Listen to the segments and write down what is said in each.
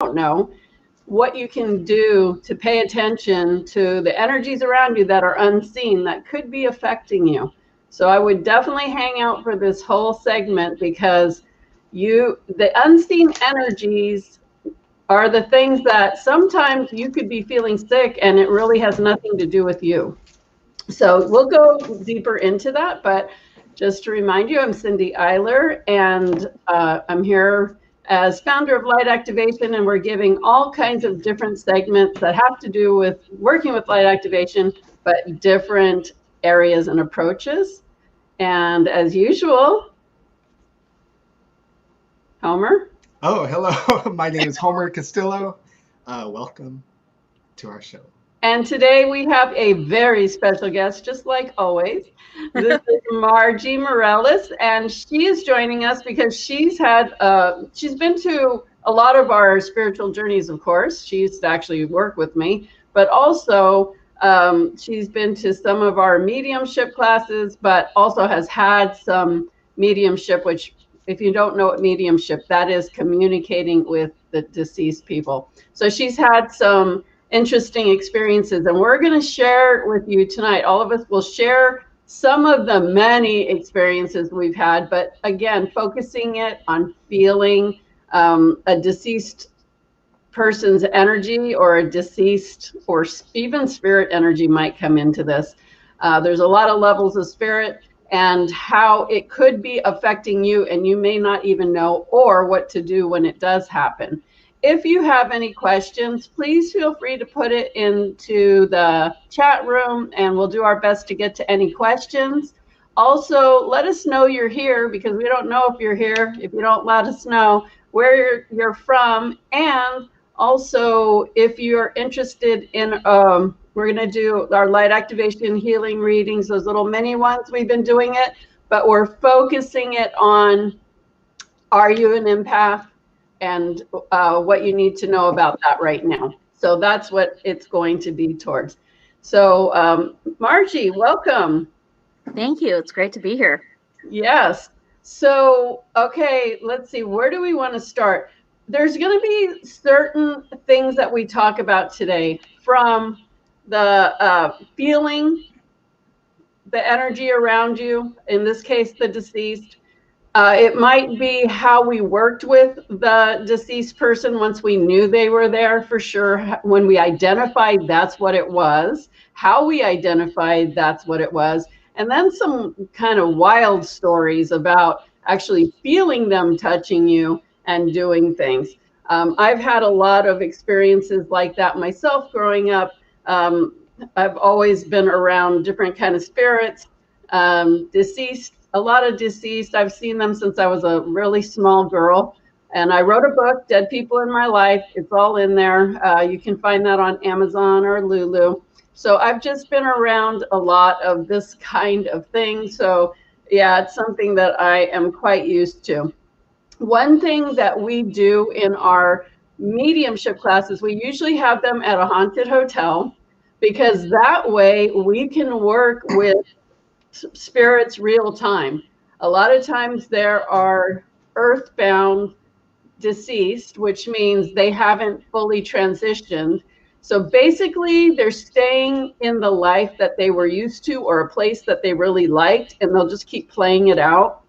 don't know, what you can do to pay attention to the energies around you that are unseen that could be affecting you. So I would definitely hang out for this whole segment, because the unseen energies are the things that sometimes you could be feeling sick and it really has nothing to do with you. So we'll go deeper into that, but just to remind you, I'm Cindy Eyler, and I'm here as founder of Light Activation, and we're giving all kinds of different segments that have to do with working with light activation, but different areas and approaches. And as usual, Homer. Oh, hello. My name is Homer Castillo. Welcome to our show. And today we have a very special guest, just like always. This is Margie Morales, and she is joining us because she's been to a lot of our spiritual journeys, of course. She used to actually work with me, but also she's been to some of our mediumship classes, but also has had some mediumship, which, if you don't know what mediumship, that is communicating with the deceased people. So she's had some interesting experiences, and we're going to share with you tonight. All of us will share some of the many experiences we've had, but again, focusing it on feeling a deceased person's energy, or a deceased or even spirit energy might come into this. There's a lot of levels of spirit and how it could be affecting you, and you may not even know, or what to do when it does happen. If you have any questions, please feel free to put it into the chat room, and we'll do our best to get to any questions. Also, let us know you're here, because we don't know if you're here if you don't let us know where you're from. And also, if you're interested in, we're going to do our light activation healing readings, those little mini ones. We've been doing it, but we're focusing it on, are you an empath? And what you need to know about that right now. So that's what it's going to be towards. So Margie, welcome. Thank you. It's great to be here. Yes. So, okay, let's see. Where do we want to start? There's going to be certain things that we talk about today, from the feeling the energy around you, in this case, the deceased. It might be how we worked with the deceased person once we knew they were there for sure. When we identified that's what it was, how we identified that's what it was, and then some kind of wild stories about actually feeling them touching you and doing things. I've had a lot of experiences like that myself growing up. I've always been around different kind of spirits, deceased. A lot of deceased. I've seen them since I was a really small girl. And I wrote a book, Dead People in My Life. It's all in there. You can find that on Amazon or Lulu. So I've just been around a lot of this kind of thing. So yeah, it's something that I am quite used to. One thing that we do in our mediumship classes, we usually have them at a haunted hotel, because that way we can work with spirits real time. A lot of times there are earthbound deceased, which means they haven't fully transitioned. So basically they're staying in the life that they were used to, or a place that they really liked, and they'll just keep playing it out.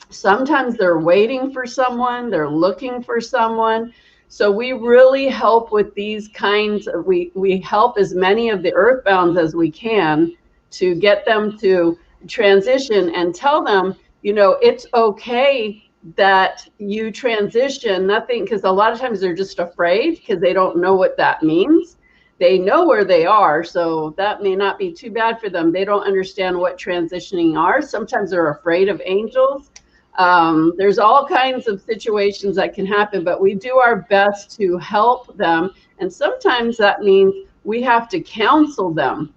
Sometimes they're waiting for someone, they're looking for someone. So we really help with these kinds of, we help as many of the earthbounds as we can to get them to transition, and tell them, it's okay that you transition. Nothing, because a lot of times they're just afraid because they don't know what that means. They know where they are, so that may not be too bad for them. They don't understand what transitioning are. Sometimes they're afraid of angels. There's all kinds of situations that can happen, but we do our best to help them. And sometimes that means we have to counsel them.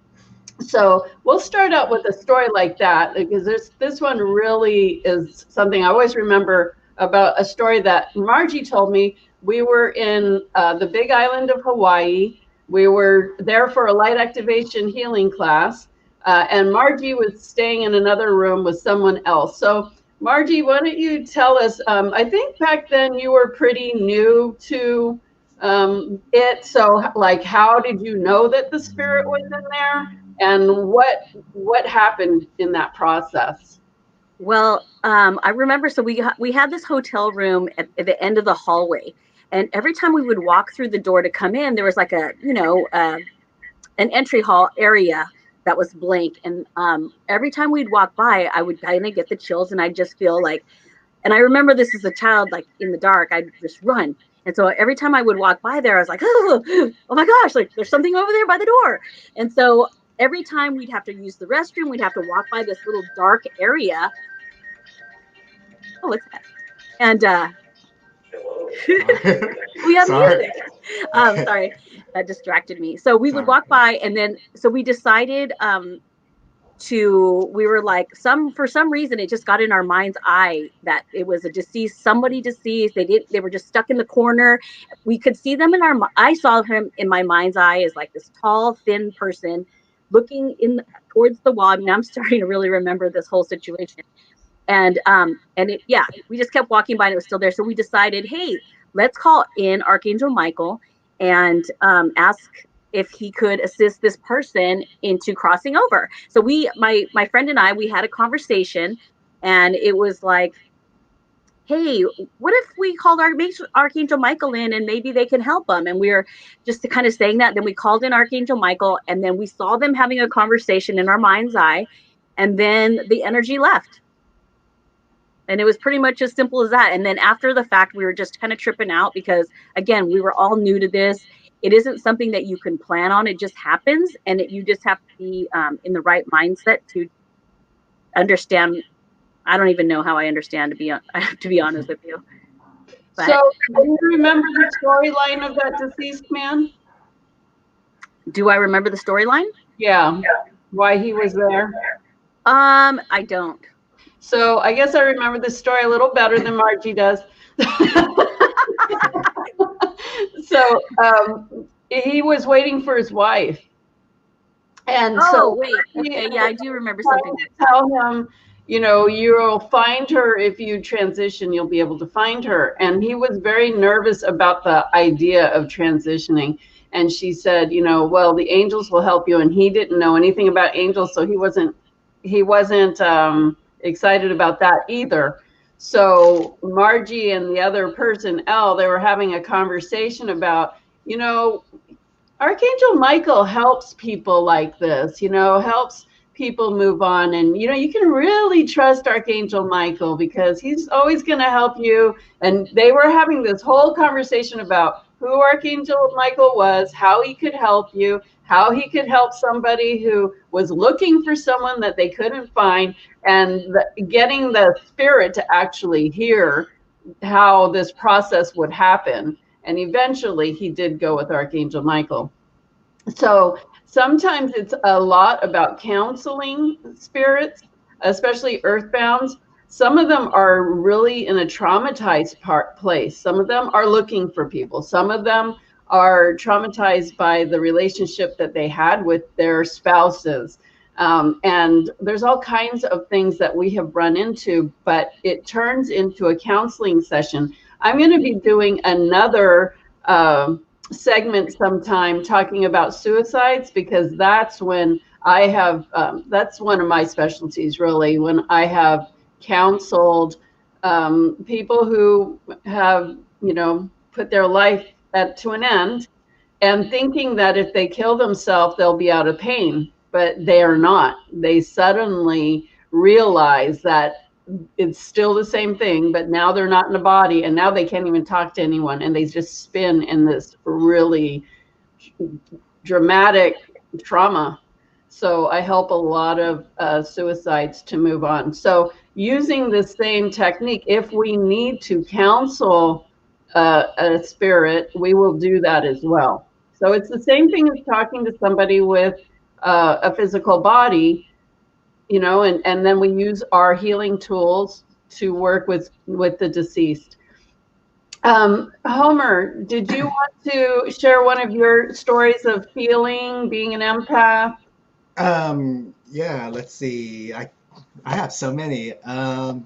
So we'll start out with a story like that, because this one really is something I always remember about, a story that Margie told me. We were in the big island of Hawaii. We were there for a light activation healing class, and Margie was staying in another room with someone else. So Margie, why don't you tell us, I think back then you were pretty new to So like, how did you know that the spirit was in there, and what happened in that process? Well, I remember. So we had this hotel room at the end of the hallway, and every time we would walk through the door to come in, there was like an entry hall area that was blank, and every time we'd walk by, I would kind of get the chills, and I'd just feel like, and I remember this as a child, like in the dark, I'd just run. And so every time I would walk by there, I was like, oh my gosh, like there's something over there by the door. And so every time we'd have to use the restroom, we'd have to walk by this little dark area. Oh, what's that? And Sorry. we have Sorry. music. Sorry, that distracted me. So we would Sorry. walk by, and then so we decided we were like, for some reason it just got in our mind's eye that it was somebody deceased. They were just stuck in the corner. We could see them I saw him in my mind's eye as like this tall, thin person looking towards the wall. I mean, I'm starting to really remember this whole situation. We just kept walking by and it was still there. So we decided, hey, let's call in Archangel Michael and ask if he could assist this person into crossing over. So my friend and I, we had a conversation, and it was like, hey, what if we called Archangel Michael in and maybe they can help them? And we were just kind of saying that. Then we called in Archangel Michael, and then we saw them having a conversation in our mind's eye, and then the energy left. And it was pretty much as simple as that. And then after the fact, we were just kind of tripping out because, again, we were all new to this. It isn't something that you can plan on. It just happens. And you just have to be in the right mindset to understand. I don't even know how I understand, to be honest with you. But So, do you remember the storyline of that deceased man? do I remember the storyline? Yeah, why he was there. I don't. So I guess I remember the story a little better than Margie does. So he was waiting for his wife. And so wait. Okay, yeah, I do remember something. Tell him, you'll find her if you transition, you'll be able to find her. And he was very nervous about the idea of transitioning. And she said, well, the angels will help you. And he didn't know anything about angels, so he wasn't excited about that either. So Margie and the other person, Elle, they were having a conversation about, Archangel Michael helps people like this, helps people move on. And, you can really trust Archangel Michael because he's always going to help you. And they were having this whole conversation about who Archangel Michael was, how he could help you, how he could help somebody who was looking for someone that they couldn't find, and getting the spirit to actually hear how this process would happen. And eventually he did go with Archangel Michael. So sometimes it's a lot about counseling spirits, especially earthbounds. Some of them are really in a traumatized place. Some of them are looking for people. Some of them are traumatized by the relationship that they had with their spouses. And there's all kinds of things that we have run into, but it turns into a counseling session. I'm going to be doing another segment sometime talking about suicides, because that's when I have, that's one of my specialties really, when I have counseled people who have, put their life to an end and thinking that if they kill themselves, they'll be out of pain, but they are not. They suddenly realize that it's still the same thing, but now they're not in the body, and now they can't even talk to anyone, and they just spin in this really dramatic trauma. So I help a lot of suicides to move on. So using the same technique, if we need to counsel a spirit, we will do that as well. So it's the same thing as talking to somebody with a physical body, and then we use our healing tools to work with the deceased. Homer, did you want to share one of your stories of healing, being an empath? Yeah, let's see. I have so many. How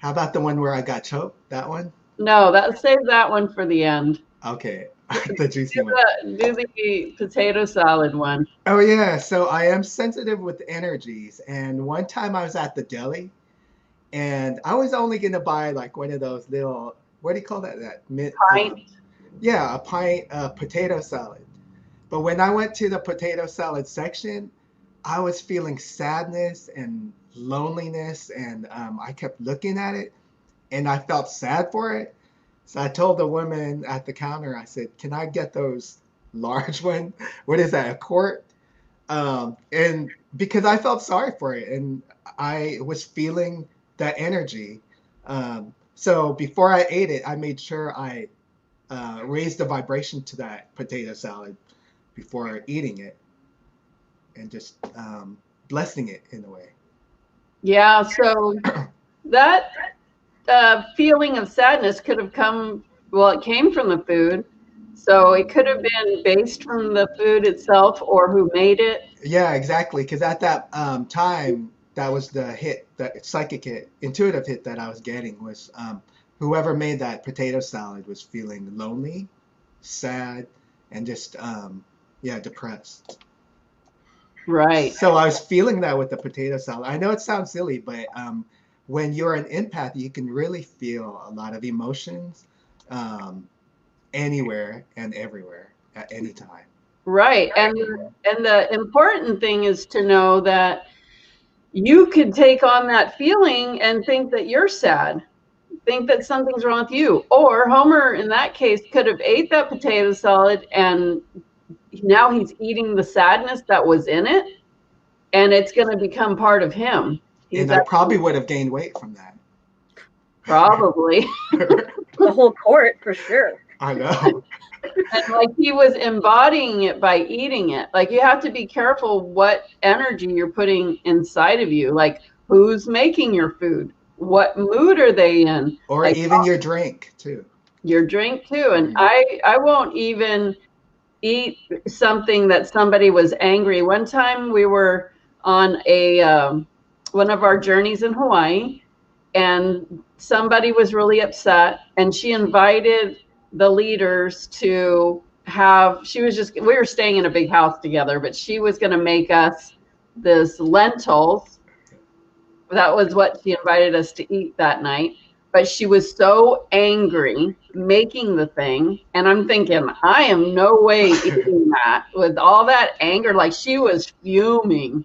about the one where I got choked? That one? No, save that one for the end. Okay, the juicy Do one. do the potato salad one. Oh yeah, so I am sensitive with energies, and one time I was at the deli, and I was only gonna buy like one of those little, what do you call that? That mint, Pint. yeah, a pint of potato salad. But when I went to the potato salad section, I was feeling sadness and loneliness, and I kept looking at it, and I felt sad for it. So I told the woman at the counter, I said, "Can I get those large one? What is that? A quart?" And because I felt sorry for it, and I was feeling that energy. So before I ate it, I made sure I raised the vibration to that potato salad before eating it, and just blessing it in a way. Yeah. So that feeling of sadness could have come, well, it came from the food. So it could have been based from the food itself or who made it. Yeah, exactly. Because at that time, that was the hit, the psychic hit, intuitive hit that I was getting was whoever made that potato salad was feeling lonely, sad, and just yeah, depressed. Right. So I was feeling that with the potato salad. I know it sounds silly, but when you're an empath, you can really feel a lot of emotions um, anywhere and everywhere at any time. Right. And the important thing is to know that you could take on that feeling and think that you're sad, think that something's wrong with you. Or Homer, in that case, could have ate that potato salad and now he's eating the sadness that was in it, and it's going to become part of him. He's And I probably actually, would have gained weight from that. probably. The whole court for sure. I know. And like he was embodying it by eating it. Like you have to be careful what energy you're putting inside of you. Like who's making your food? What mood are they in? Or Like even your drink too. your drink too. And Mhm. I won't even eat something that somebody was angry. One time we were on a one of our journeys in Hawaii, and somebody was really upset, and she invited the leaders to have. She was just, we were staying in a big house together, but she was going to make us this lentils. That was what she invited us to eat that night. But she was so angry making the thing. And I'm thinking, I am no way eating that with all that anger. Like she was fuming.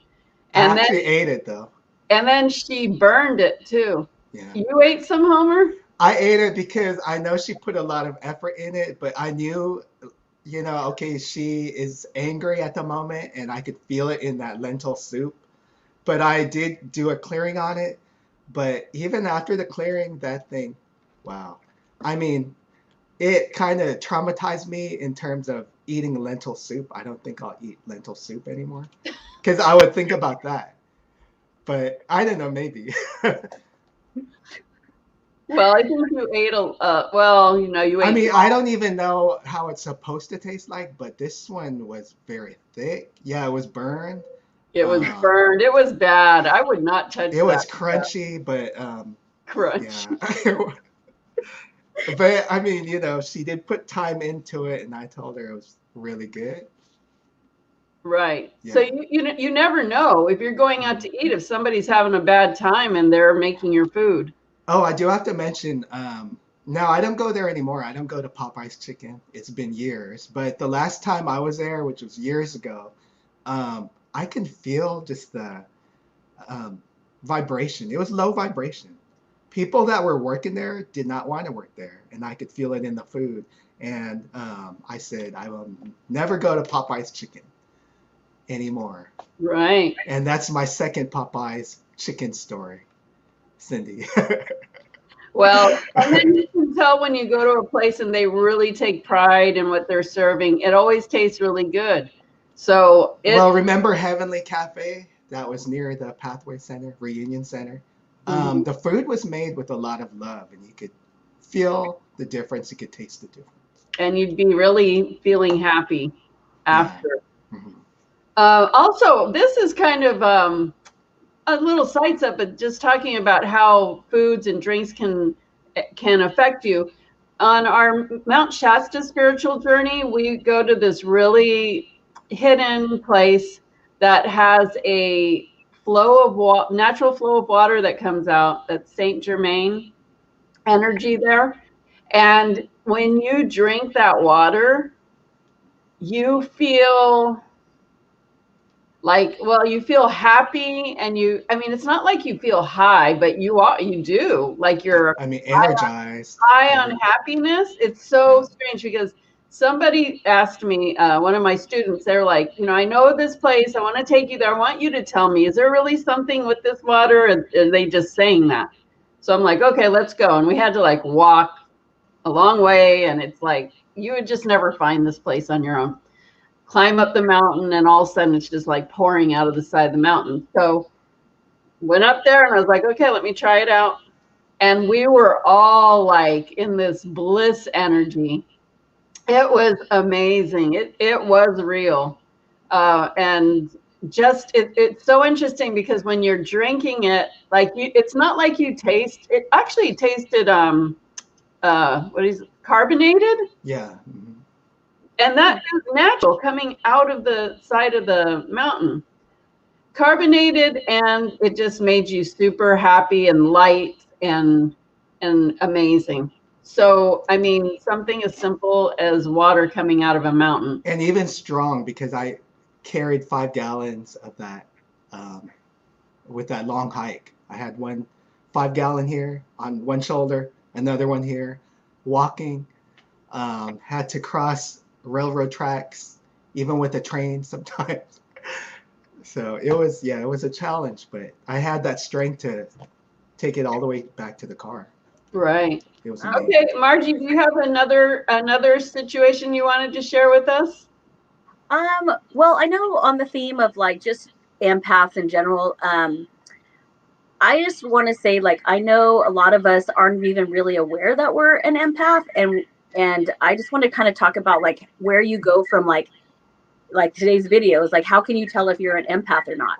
I And actually ate it though. then she burned it too. Yeah. You ate some, Homer? I ate it because I know she put a lot of effort in it, but I knew, okay, she is angry at the moment and I could feel it in that lentil soup. But I did do a clearing on it. But even after the clearing, that thing, wow. I mean, it kind of traumatized me in terms of eating lentil soup. I don't think I'll eat lentil soup anymore because I would think about that. But I don't know, maybe. Well, I think you ate well, you I ate. mean, I don't even know how it's supposed to taste like, but this one was very thick. Yeah, it was burned. It was Um, burned. It was bad. I would not touch it that was crunchy, but crunch. yeah. But I mean, she did put time into it, and I told her it was really good. Right. So Yeah. you never know if you're going out to eat if somebody's having a bad time and they're making your food. Oh, I do have to mention, now I don't go there anymore. I don't go to Popeye's Chicken. It's been years. But the last time I was there, which was years ago, I can feel just the um, vibration. It was low vibration. People that were working there did not want to work there, and I could feel it in the food. And I said, I will never go to Popeye's Chicken anymore. Right. And that's my second Popeye's Chicken story, Cindy. Well, and then you can tell when you go to a place and they really take pride in what they're serving. It always tastes really good. So Well, remember Heavenly Cafe? That was near the Pathway Center, Reunion Center. Mhm. The food was made with a lot of love, and you could feel the difference. You could taste the difference. And you'd be really feeling happy Yeah. after. Mhm. Also, this is kind of a little sidestep, but just talking about how foods and drinks can affect you. on our Mount Shasta spiritual journey, we go to this really hidden place that has a natural flow of water that comes out. That's Saint Germain energy there. And when you drink that water, you feel like, well, you feel happy, and I mean, it's not like you feel high, but you do, like you're I mean, energized. high on happiness. It's so strange because somebody asked me, one of my students, they're like, I know this place, I want to take you there, I want you to tell me, is there really something with this water, or are they just saying that? So I'm like, okay, let's go. And we had to like walk a long way, and it's like, you would just never find this place on your own. Climb up the mountain, and all of a sudden it's just like pouring out of the side of the mountain. So went up there, and I was like, okay, let me try it out. And we were all like in this bliss energy. It was amazing. It was real. And just it's so interesting because when you're drinking it, like it's not like you taste it. Actually tasted what is it, carbonated? Yeah. Mm-hmm. And that is natural coming out of the side of the mountain. Carbonated, and it just made you super happy and light and amazing. So, I mean, something as simple as water coming out of a mountain. And even strong, because I carried 5 gallons of that with that long hike. I had 5 gallon here on one shoulder, another one here, walking. Had to cross railroad tracks, even with a train sometimes. So it was a challenge, but I had that strength to take it all the way back to the car. Right. It was amazing. Okay, Margie, do you have another situation you wanted to share with us? Well, I know on the theme of like just empaths in general, I just want to say, like, I know a lot of us aren't even really aware that we're an empath, and I just want to kind of talk about like where you go from like today's video is like, how can you tell if you're an empath or not?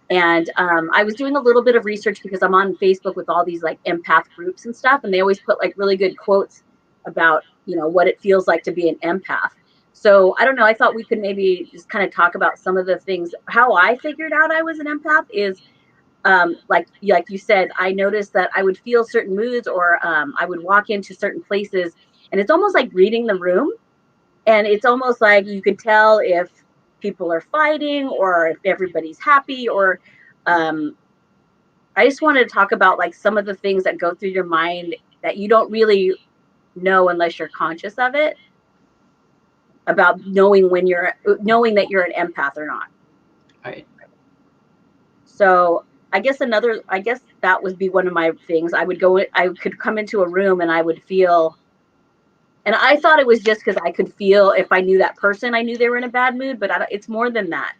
And I was doing a little bit of research because I'm on Facebook with all these like empath groups and stuff, and they always put like really good quotes about what it feels like to be an empath. So I don't know. I thought we could maybe just kind of talk about some of the things. How I figured out I was an empath is like you said, I noticed that I would feel certain moods, or I would walk into certain places, and it's almost like reading the room. And it's almost like you could tell if people are fighting or if everybody's happy, or I just wanted to talk about like some of the things that go through your mind that you don't really know unless you're conscious of it, about knowing that you're an empath or not. Right. So I guess that would be one of my things. I could come into a room and I would feel, and I thought it was just because I could feel if I knew that person, I knew they were in a bad mood, but it's more than that.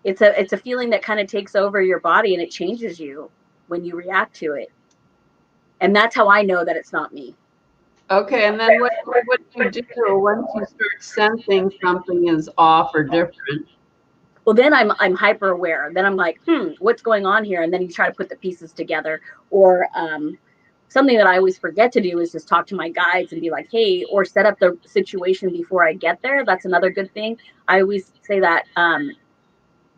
It's a feeling that kind of takes over your body, and it changes you when you react to it. And that's how I know that it's not me. Okay, and then what do you do once you start sensing something is off or different? Well, then I'm hyper aware. Then I'm like, what's going on here? And then you try to put the pieces together. Or something that I always forget to do is just talk to my guides and be like, hey, or set up the situation before I get there. That's another good thing. I always say that,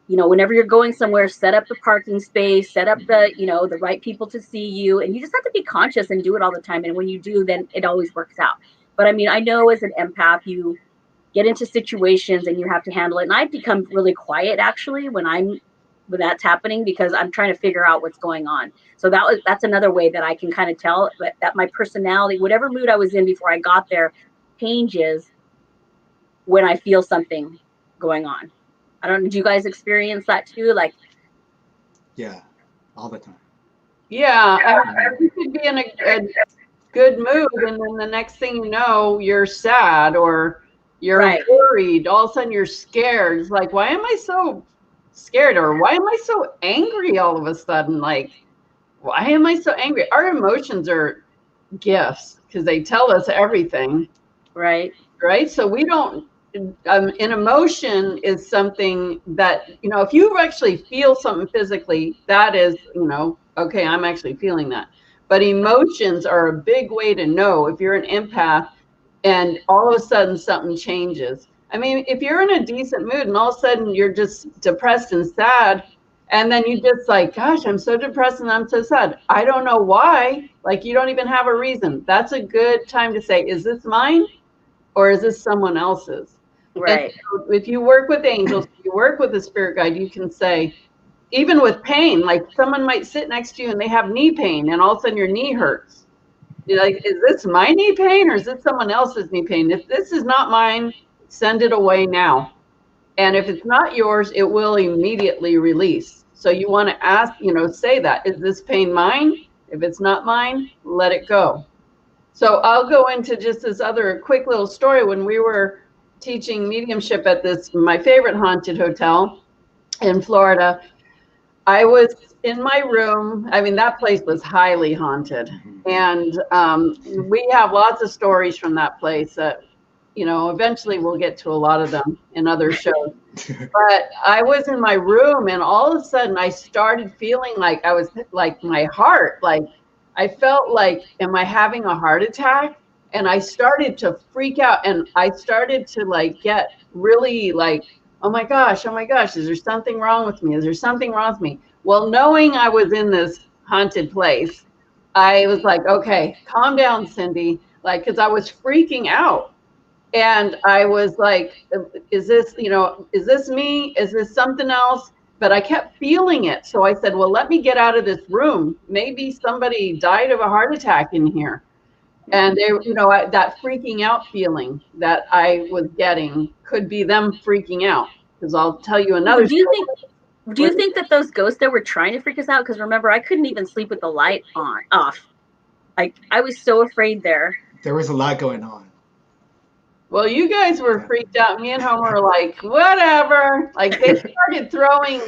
whenever you're going somewhere, set up the parking space, set up the right people to see you. And you just have to be conscious and do it all the time. And when you do, then it always works out. But I mean, I know as an empath, you get into situations and you have to handle it. And I've become really quiet actually when that's happening, because I'm trying to figure out what's going on. So that's another way that I can kind of tell that my personality, whatever mood I was in before I got there, changes when I feel something going on. I don't know. Do you guys experience that too? Like, yeah, all the time. Yeah, I mean, you could be in a good mood, and then the next thing you know, you're sad or you're worried. All of a sudden, you're scared. It's like, why am I so scared, or why am I so angry all of a sudden? Like, why am I so angry? Our emotions are gifts because they tell us everything. Right. So we don't. An emotion is something that, if you actually feel something physically, that is, okay, I'm actually feeling that. But emotions are a big way to know if you're an empath and all of a sudden something changes. I mean, if you're in a decent mood and all of a sudden you're just depressed and sad, and then you just like, gosh, I'm so depressed and I'm so sad. I don't know why. Like, you don't even have a reason. That's a good time to say, is this mine or is this someone else's? And Right. so if you work with angels, if you work with a spirit guide, you can say, even with pain, like someone might sit next to you and they have knee pain and all of a sudden your knee hurts. You're like, is this my knee pain or is this someone else's knee pain? If this is not mine, send it away now. And if it's not yours, it will immediately release. So you want to ask, say that, is this pain mine? If it's not mine, let it go. So I'll go into just this other quick little story. When we were teaching mediumship at my favorite haunted hotel in Florida, I was in my room. I mean, that place was highly haunted. And we have lots of stories from that place that, eventually we'll get to a lot of them in other shows. But I was in my room and all of a sudden I started feeling like I was like my heart, like I felt like, am I having a heart attack? And I started to freak out and I started to like get really like, oh my gosh, is there something wrong with me? Is there something wrong with me? Well, knowing I was in this haunted place, I was like, okay, calm down, Cindy. Like, because I was freaking out. And I was like, is this me? Is this something else? But I kept feeling it. So I said, well, let me get out of this room. Maybe somebody died of a heart attack in here. And that freaking out feeling that I was getting could be them freaking out. Because I'll tell you another Do you think that those ghosts that were trying to freak us out? Because remember, I couldn't even sleep with the light off. Like, I was so afraid there. There was a lot going on. Well, you guys were freaked out. Me and Homer were like, whatever. Like, they started throwing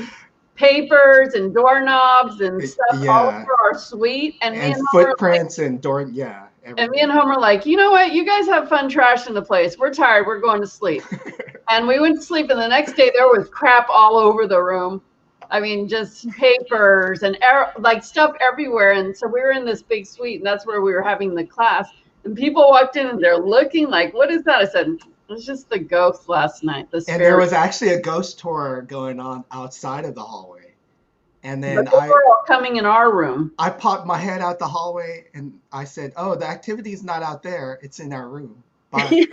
papers and doorknobs and stuff all over our suite. And footprints and door, everything. And me and Homer were like, you know what? You guys have fun trashing the place. We're tired. We're going to sleep. And we went to sleep. And the next day, there was crap all over the room. I mean, just papers and like stuff everywhere. And so we were in this big suite, and that's where we were having the class. And people walked in and they're looking like, what is that? I said, it was just the ghost last night. And there was actually a ghost tour going on outside of the hallway. And then they were all coming in our room. I popped my head out the hallway and I said, oh, the activity is not out there. It's in our room. Bye.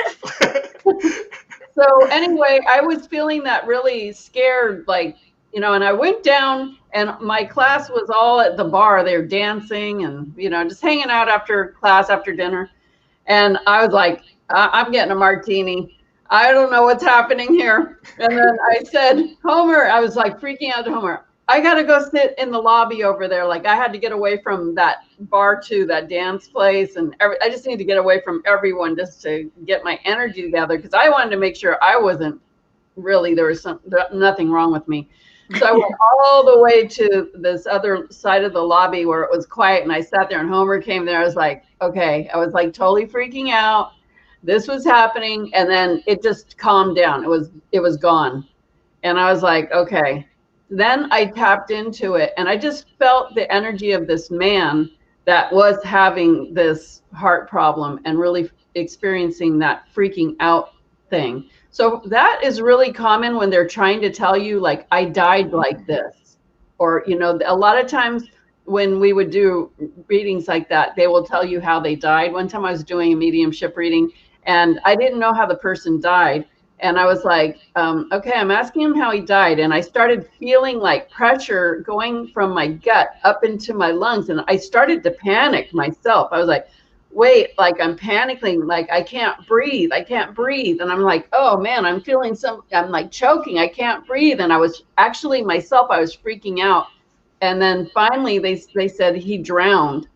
So anyway, I was feeling that really scared, like, and I went down and my class was all at the bar. They were dancing and, just hanging out after class, after dinner. And I was like, I'm getting a martini. I don't know what's happening here. And then I said, Homer, I was like freaking out to Homer. I got to go sit in the lobby over there. Like, I had to get away from that bar too, that dance place. And I just need to get away from everyone just to get my energy together. Because I wanted to make sure I wasn't really, there was nothing wrong with me. So I went all the way to this other side of the lobby where it was quiet. And I sat there and Homer came there. I was like, okay, I was like totally freaking out. This was happening. And then it just calmed down. It was gone. And I was like, okay. Then I tapped into it and I just felt the energy of this man that was having this heart problem and really experiencing that freaking out thing. So that is really common when they're trying to tell you, like, I died like this. Or, a lot of times when we would do readings like that, they will tell you how they died. One time I was doing a mediumship reading and I didn't know how the person died. And I was like, okay, I'm asking him how he died. And I started feeling like pressure going from my gut up into my lungs. And I started to panic myself. I was like, wait, like I'm panicking, like I can't breathe. And I'm like, oh man, I'm like choking. I can't breathe. And I was actually myself, I was freaking out. And then finally they said he drowned,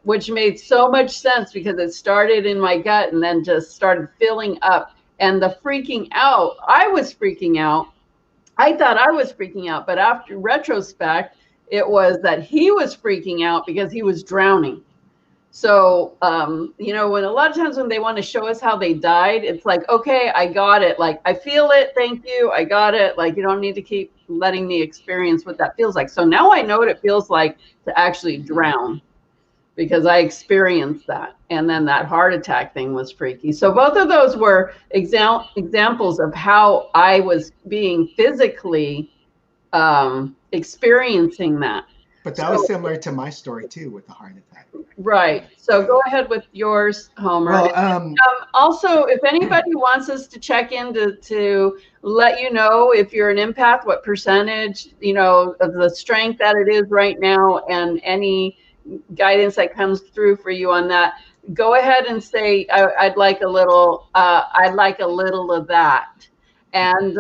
which made so much sense because it started in my gut and then just started filling up. And the freaking out, I was freaking out. I thought I was freaking out, but after retrospect, it was that he was freaking out because he was drowning. So, when a lot of times when they want to show us how they died, it's like, okay, I got it. Like, I feel it. Thank you. I got it. Like, you don't need to keep letting me experience what that feels like. So now I know what it feels like to actually drown. because I experienced that. And then that heart attack thing was freaky. So both of those were examples of how I was being physically experiencing that. But that was similar to my story too, with the heart attack. Right. So go ahead with yours, Homer. Well, also, if anybody wants us to check in to let you know if you're an empath, what percentage, you know, of the strength that it is right now, and any guidance that comes through for you on that, go ahead and say, I'd like a little of that. And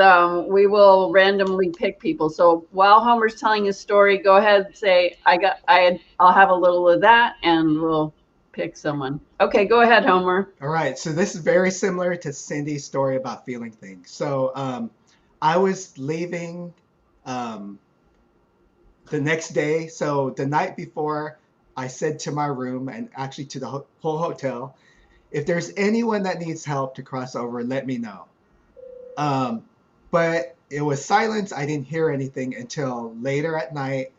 we will randomly pick people. So while Homer's telling his story, go ahead and say, I'll have a little of that, and we'll pick someone. Okay, go ahead, Homer. All right. So this is very similar to Cindy's story about feeling things. So I was leaving the next day. So the night before, I said to my room, and actually to the whole hotel, if there's anyone that needs help to cross over, let me know. But it was silence. I didn't hear anything until later at night.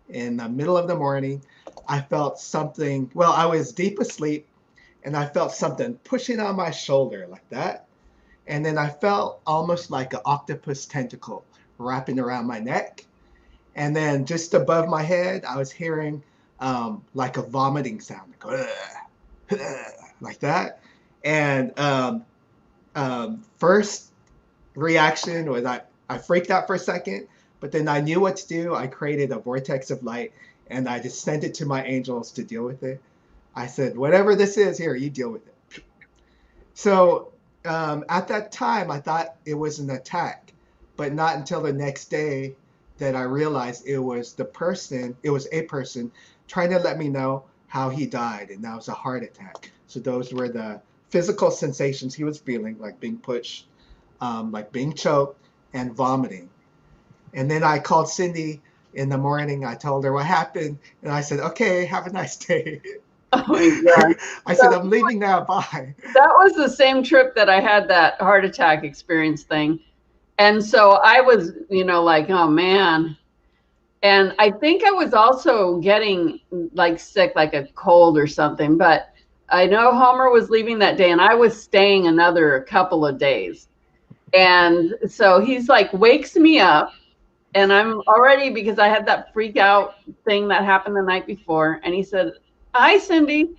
In the middle of the morning, I felt something. Well, I was deep asleep, and I felt something pushing on my shoulder like that. And then I felt almost like an octopus tentacle wrapping around my neck. And then just above my head, I was hearing like a vomiting sound, like that. And first reaction was I freaked out for a second, but then I knew what to do. I created a vortex of light, and I just sent it to my angels to deal with it. I said, whatever this is, here, you deal with it. So at that time, I thought it was an attack, but not until the next day that I realized it was a person trying to let me know how he died, and that was a heart attack. So those were the physical sensations he was feeling, like being pushed, like being choked and vomiting. And then I called Cindy in the morning. I told her what happened, and I said, okay, have a nice day. Oh my God. I said, I'm leaving now, bye. That was the same trip that I had that heart attack experience thing. And so I was, you know, like, oh man. And I think I was also getting like sick, like a cold or something. But I know Homer was leaving that day, and I was staying another couple of days. And so he's like, wakes me up, and I'm already, because I had that freak out thing that happened the night before. And he said, hi, Cindy.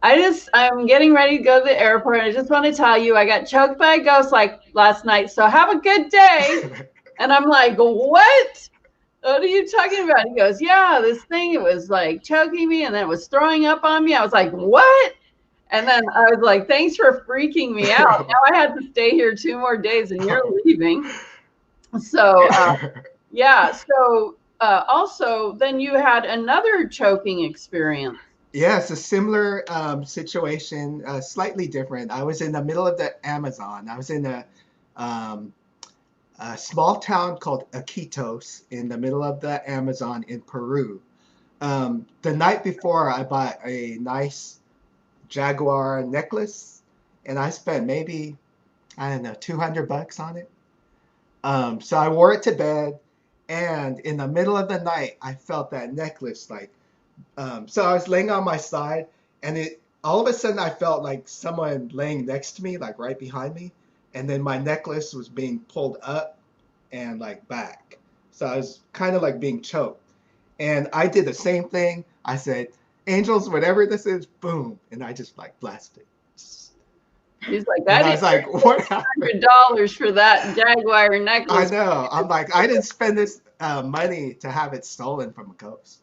I'm getting ready to go to the airport. I just want to tell you, I got choked by a ghost like last night. So have a good day. And I'm like, what? What are you talking about? He goes, yeah, this thing, it was like choking me, and then it was throwing up on me. I was like, what? And then I was like, thanks for freaking me out. Now I had to stay here 2 more days, and you're leaving. So, yeah. So also, then you had another choking experience. Yes, a similar situation, slightly different. I was in the middle of the Amazon. I was in a small town called Iquitos in the middle of the Amazon in Peru. The night before, I bought a nice Jaguar necklace, and I spent maybe, I don't know, $200 on it. So I wore it to bed, and in the middle of the night, I felt that necklace like, so I was laying on my side, and all of a sudden I felt like someone laying next to me, like right behind me, and then my necklace was being pulled up and like back. So I was kind of like being choked. And I did the same thing. I said, angels, whatever this is, boom. And I just like blasted. He's like, I was like, what happened? $100 for that Jaguar necklace. I know. I'm like, I didn't spend this money to have it stolen from a ghost.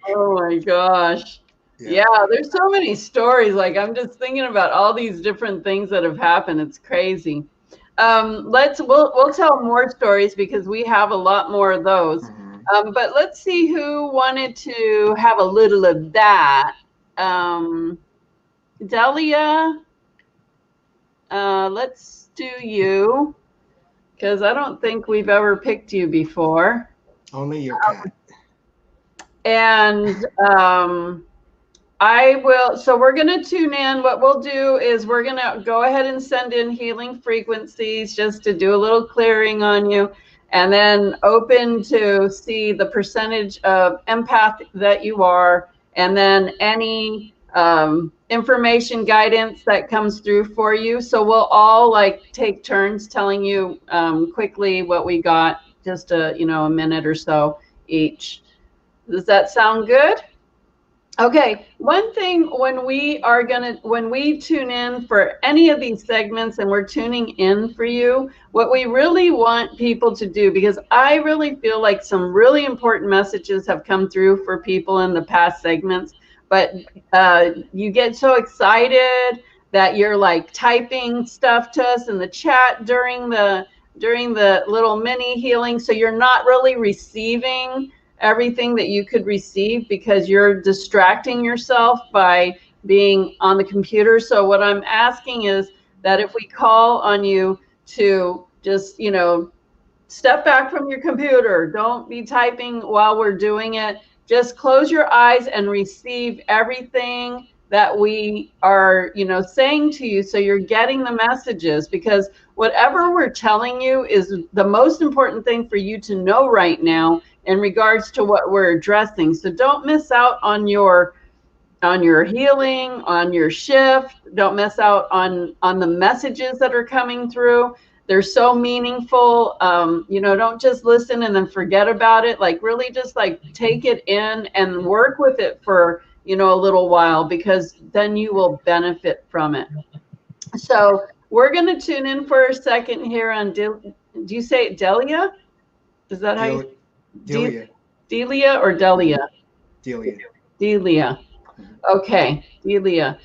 Oh my gosh. Yeah, there's so many stories. Like, I'm just thinking about all these different things that have happened. It's crazy. We'll tell more stories because we have a lot more of those. But let's see who wanted to have a little of that. Delia, let's do you, because I don't think we've ever picked you before. Only your cat. And I will, so we're going to tune in. What we'll do is we're going to go ahead and send in healing frequencies just to do a little clearing on you. and then open to see the percentage of empath that you are, and then any information guidance that comes through for you. So we'll all like take turns telling you quickly what we got, just a minute or so each. Does that sound good? Okay, one thing when we tune in for any of these segments and we're tuning in for you, what we really want people to do, because I really feel like some really important messages have come through for people in the past segments, but you get so excited that you're like typing stuff to us in the chat during the little mini healing, so you're not really receiving everything that you could receive because you're distracting yourself by being on the computer. So what I'm asking is that if we call on you to just, step back from your computer, don't be typing while we're doing it. Just close your eyes and receive everything that we are, saying to you, so you're getting the messages, because whatever we're telling you is the most important thing for you to know right now in regards to what we're addressing. So don't miss out on your healing, on your shift. Don't miss out on the messages that are coming through. They're so meaningful. Don't just listen and then forget about it. Like really just like take it in and work with it for, a little while, because then you will benefit from it. So we're going to tune in for a second here on, do you say it Delia? Is that how you? Delia. Delia or Delia? Delia. Delia. Okay, Delia.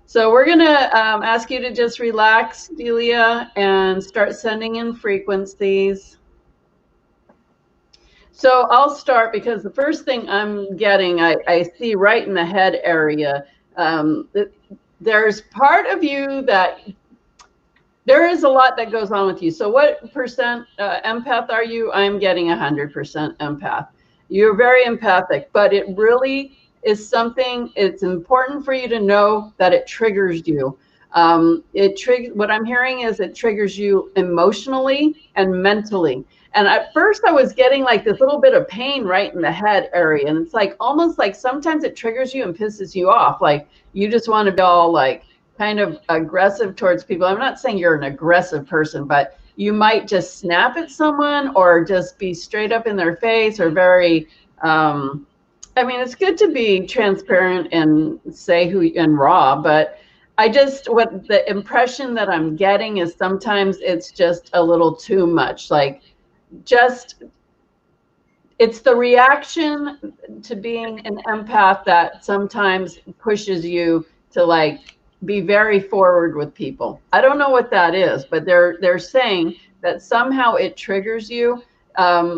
So we're going to ask you to just relax, Delia, and start sending in frequencies. So I'll start, because the first thing I'm getting, I see right in the head area. There's part of you that there is a lot that goes on with you. So what percent empath are you? I'm getting 100% empath. You're very empathic, but it really is something, it's important for you to know that it triggers you. What I'm hearing is it triggers you emotionally and mentally. And at first I was getting like this little bit of pain right in the head area. And it's like, almost like sometimes it triggers you and pisses you off. Like you just want to be all like kind of aggressive towards people. I'm not saying you're an aggressive person, but you might just snap at someone or just be straight up in their face, or very, it's good to be transparent and say and raw, but what the impression that I'm getting is sometimes it's just a little too much. Like it's the reaction to being an empath that sometimes pushes you to like be very forward with people. I don't know what that is, but they're saying that somehow it triggers you.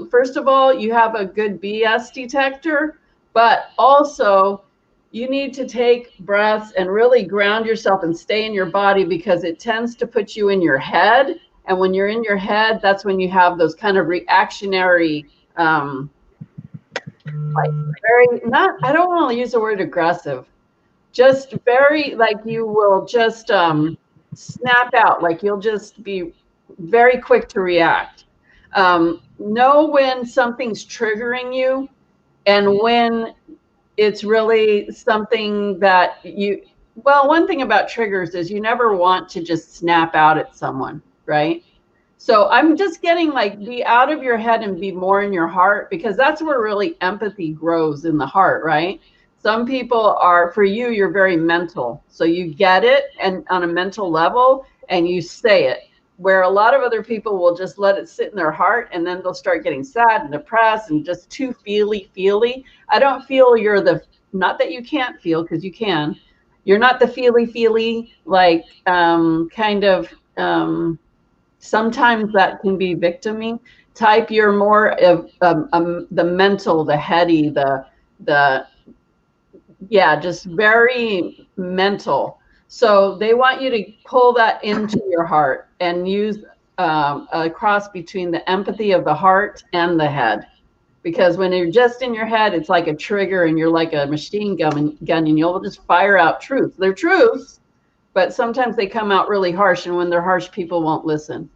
First of all, you have a good BS detector, but also you need to take breaths and really ground yourself and stay in your body, because it tends to put you in your head. And when you're in your head, that's when you have those kind of reactionary, like very, I don't want to use the word aggressive, just very, like you will just snap out, like you'll just be very quick to react. Know when something's triggering you and when it's really something that one thing about triggers is you never want to just snap out at someone, right? So I'm just getting like, be out of your head and be more in your heart, because that's where really empathy grows, in the heart, right? Some people for you, you're very mental. So you get it and on a mental level and you say it, where a lot of other people will just let it sit in their heart, and then they'll start getting sad and depressed and just too feely. I don't feel not that you can't feel, because you can. You're not the feely, like kind of, sometimes that can be victiming type. You're more of the mental, the heady, just very mental. So they want you to pull that into your heart and use a cross between the empathy of the heart and the head. Because when you're just in your head, it's like a trigger and you're like a machine gun and you'll just fire out truth. They're truths, but sometimes they come out really harsh, and when they're harsh, people won't listen.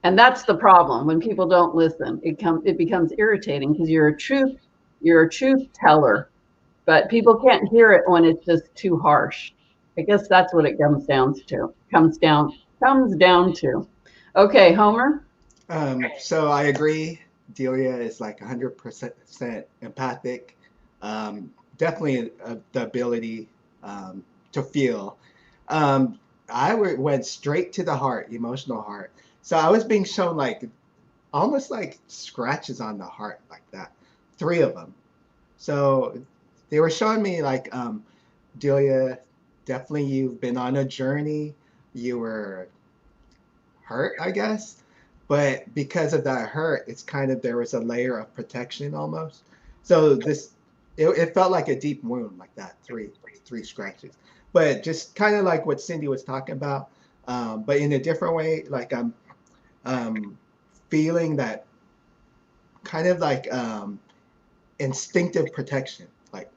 And that's the problem. When people don't listen, it becomes irritating because you're a truth teller, but people can't hear it when it's just too harsh. I guess that's what it comes down to. Okay, Homer. So I agree. Delia is like 100% empathic. Definitely the ability to feel. Um, went straight to the heart, emotional heart. So I was being shown like almost like scratches on the heart, like that, three of them. So they were showing me like, Delia, definitely you've been on a journey. You were hurt, I guess. But because of that hurt, it's kind of there was a layer of protection almost. So it felt like a deep wound, like that, three scratches. But just kind of like what Cindy was talking about, but in a different way. Like I'm feeling that kind of instinctive protection, like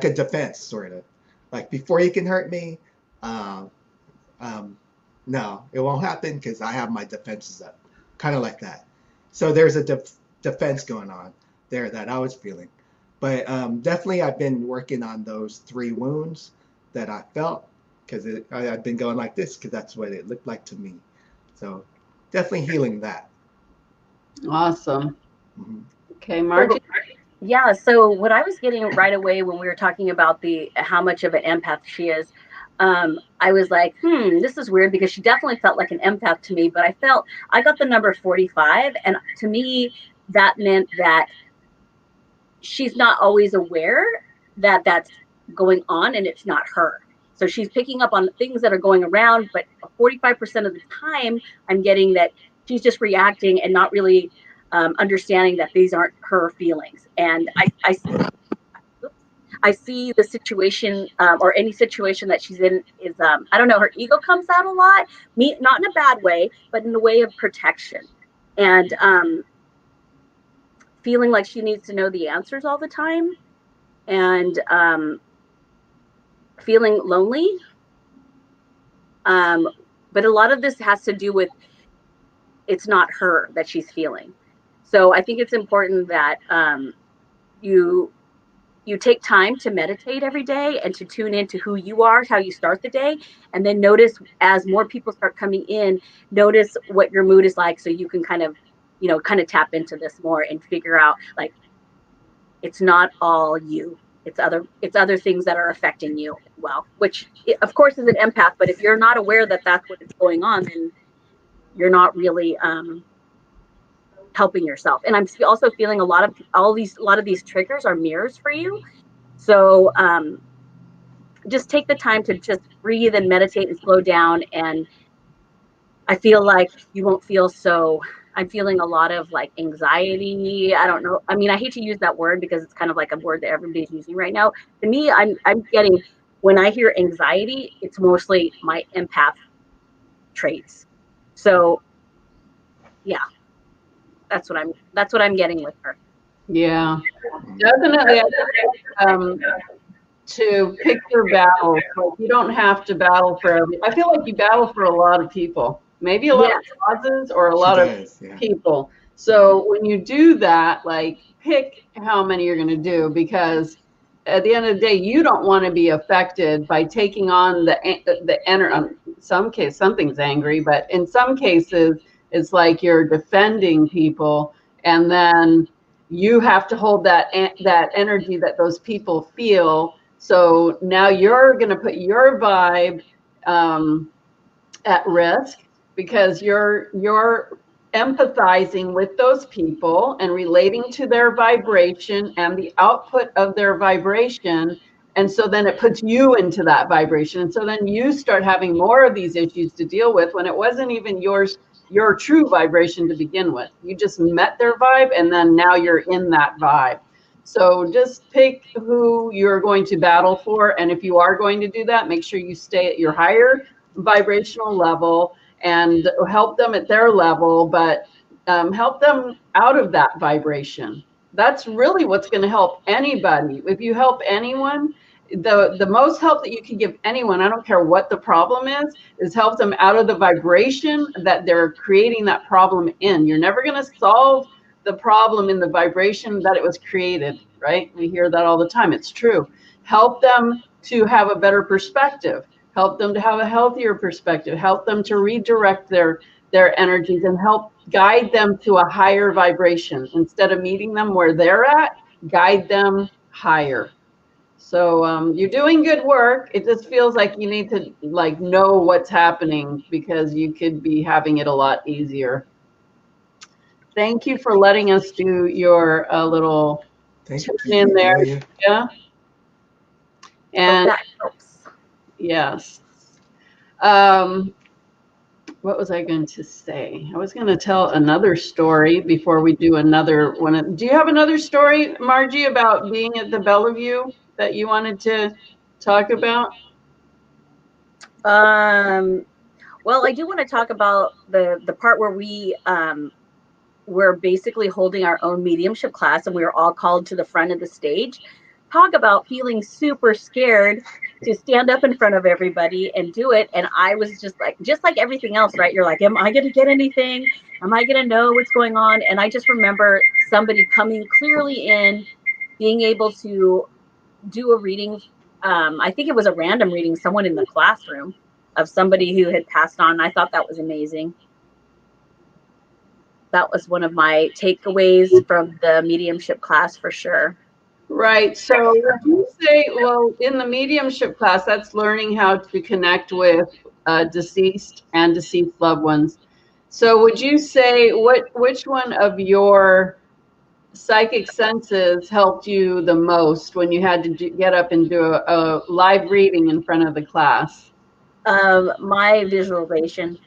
a defense sort of. Like before you can hurt me, um, um, no, it won't happen because I have my defenses up, kind of like that. So there's a defense going on there that I was feeling. But definitely, I've been working on those three wounds that I felt because I've been going like this because that's what it looked like to me. So definitely healing that. Awesome. Mm-hmm. Okay, Margie. Yeah, so what I was getting right away when we were talking about the how much of an empath she is, I was like, this is weird because she definitely felt like an empath to me, but I got the number 45, and to me that meant that she's not always aware that that's going on and it's not her. So she's picking up on things that are going around, but 45% of the time I'm getting that she's just reacting and not really understanding that these aren't her feelings. And I see the situation or any situation that she's in is I don't know, her ego comes out a lot, me not in a bad way, but in the way of protection, and feeling like she needs to know the answers all the time, and feeling lonely. Um, but a lot of this has to do with it's not her that she's feeling. So I think it's important that you you take time to meditate every day and to tune into who you are, how you start the day, and then notice as more people start coming in, notice what your mood is like so you can kind of tap into this more and figure out like it's not all you. It's other things that are affecting you well, which of course is an empath, but if you're not aware that that's what is going on, then you're not really helping yourself. And I'm also feeling a lot of these triggers are mirrors for you. So just take the time to just breathe and meditate and slow down. And I feel like you won't feel so. I'm feeling a lot of like anxiety. I don't know. I mean, I hate to use that word because it's kind of like a word that everybody's using right now. To me, I'm getting when I hear anxiety, it's mostly my empath traits. So yeah, that's what I'm getting with her. Yeah, definitely. To pick your battles. Like you don't have to battle for every. I feel like you battle for a lot of people, maybe a lot Yeah. of causes or a She lot of does, yeah. people. So when you do that, like pick how many you're going to do because at the end of the day, you don't want to be affected by taking on the energy. In some case, something's angry, but in some cases, it's like you're defending people, and then you have to hold that energy that those people feel. So now you're going to put your vibe at risk because you're empathizing with those people and relating to their vibration and the output of their vibration. And so then it puts you into that vibration. And so then you start having more of these issues to deal with when it wasn't even your true vibration to begin with. You just met their vibe and then now you're in that vibe. So just pick who you're going to battle for. And if you are going to do that, make sure you stay at your higher vibrational level and help them at their level, but help them out of that vibration. That's really what's going to help anybody. If you help anyone the most help that you can give anyone, I don't care what the problem is help them out of the vibration that they're creating that problem in. You're never going to solve the problem in the vibration that it was created, right? We hear that all the time. It's true. Help them to have a better perspective, help them to have a healthier perspective, help them to redirect their energies, and help guide them to a higher vibration. Instead of meeting them where they're at, guide them higher. So you're doing good work. It just feels like you need to like know what's happening, because you could be having it a lot easier. Thank you for letting us do your little tune in there. Yeah. And that helps. Yes. What was I going to say? I was going to tell another story before we do another one. Do you have another story, Margie, about being at the Bellevue that you wanted to talk about? Well, I do want to talk about the part where we were basically holding our own mediumship class, and we were all called to the front of the stage. Talk about feeling super scared to stand up in front of everybody and do it. And I was just like everything else, right? You're like, am I going to get anything? Am I going to know what's going on? And I just remember somebody coming clearly in, being able to do a reading. I think it was a random reading, someone in the classroom, of somebody who had passed on. I thought that was amazing. That was one of my takeaways from the mediumship class for sure. Right. So would you say, well, in the mediumship class, that's learning how to connect with deceased and deceased loved ones. So would you say which one of your psychic senses helped you the most when you had to get up and do a live reading in front of the class? My visualization.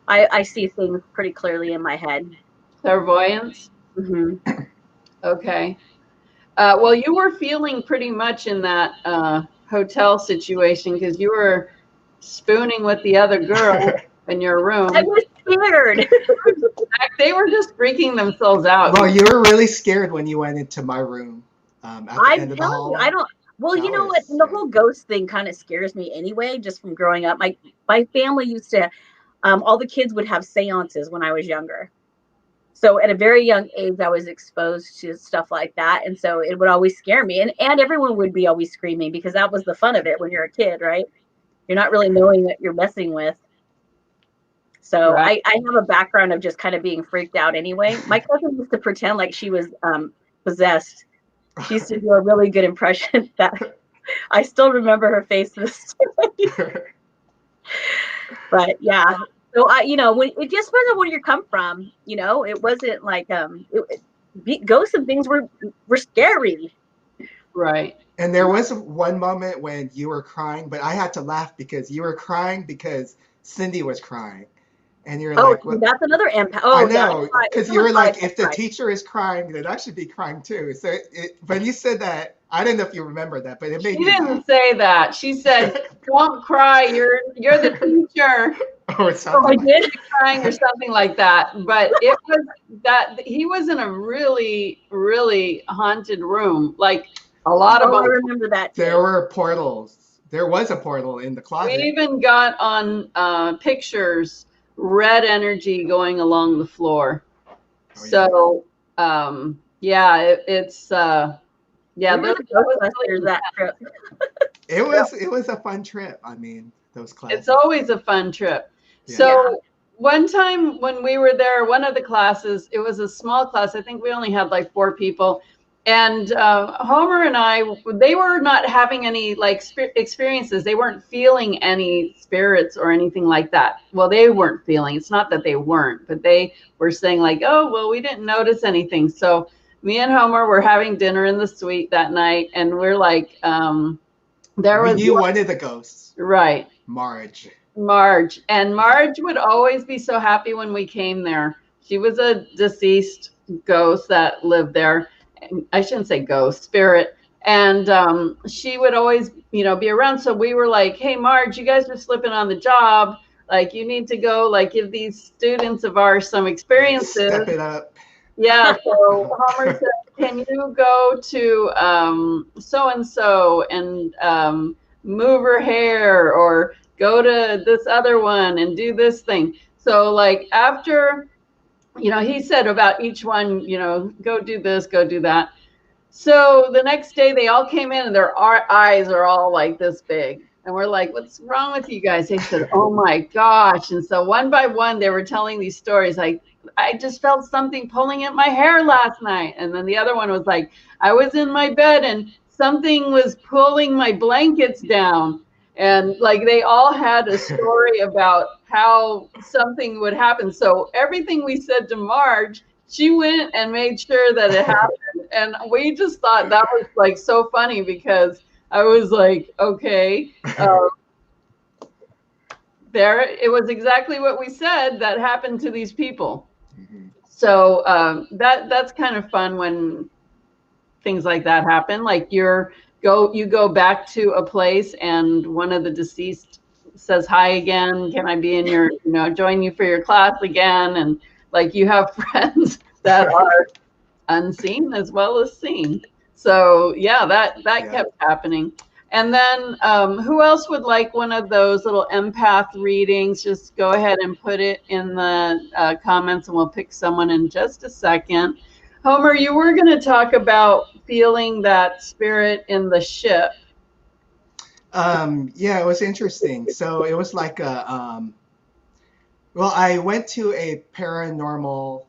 I see things pretty clearly in my head. Clairvoyance? Mm-hmm. Okay. Well, you were feeling pretty much in that hotel situation, because you were spooning with the other girl in your room. I was scared. They were just freaking themselves out. Well, you were really scared when you went into my room at the end of the hallway. I don't. Well, you know what? The whole ghost thing kind of scares me anyway, just from growing up. My family used to, all the kids would have seances when I was younger. So at a very young age, I was exposed to stuff like that. And so it would always scare me. And everyone would be always screaming, because that was the fun of it when you're a kid, right? You're not really knowing what you're messing with. So right. I have a background of just kind of being freaked out anyway. My cousin used to pretend like she was possessed. She used to do a really good impression that I still remember her face to this day. But yeah. So it just depends on where you come from. It wasn't like ghosts and things were scary. Right. And there was one moment when you were crying, but I had to laugh because you were crying because Cindy was crying. And you're like, well, that's another empath. I know, because you were like, if the teacher is crying, then I should be crying too. So when you said that, I don't know if you remember that, but it made me laugh. She didn't say that. She said, "Don't cry. You're the teacher." I did crying or something like that. But it was that he was in a really, really haunted room. Like a lot of. I remember that. There were portals. There was a portal in the closet. We even got on pictures. Red energy going along the floor. So it's that trip. It was a fun trip. I mean, those classes. It's always a fun trip. Yeah. So one time when we were there, one of the classes, it was a small class. I think we only had like 4 people. And Homer and I, they were not having any like experiences. They weren't feeling any spirits or anything like that. Well, they weren't feeling. It's not that they weren't, but they were saying like, oh, well, we didn't notice anything. So me and Homer were having dinner in the suite that night, and we're like, we knew one of the ghosts. Right. Marge. And Marge would always be so happy when we came there. She was a deceased ghost that lived there. I shouldn't say ghost, spirit. And she would always, be around. So we were like, hey, Marge, you guys are slipping on the job. Like, you need to go, like, give these students of ours some experiences. Step it up. Yeah, so Homer says, can you go to so and so and move her hair, or go to this other one and do this thing? So like after, he said about each one, go do this, go do that. So the next day they all came in and their eyes are all like this big. And we're like, what's wrong with you guys? They said, oh my gosh. And so one by one, they were telling these stories. Like, I just felt something pulling at my hair last night. And then the other one was like, I was in my bed and something was pulling my blankets down. And like they all had a story about how something would happen. So everything we said to Marge, she went and made sure that it happened. And we just thought that was like so funny, because I was like, okay, there, it was exactly what we said that happened to these people. Mhm. So that's kind of fun when things like that happen. Like you go back to a place and one of the deceased says hi again. Can I be in your, join you for your class again? And like you have friends that are unseen as well as seen. So yeah, that Yeah. kept happening. And then who else would like one of those little empath readings? Just go ahead and put it in the comments and we'll pick someone in just a second. Homer, you were going to talk about feeling that spirit in the ship. Yeah, it was interesting. So it was like well, I went to a paranormal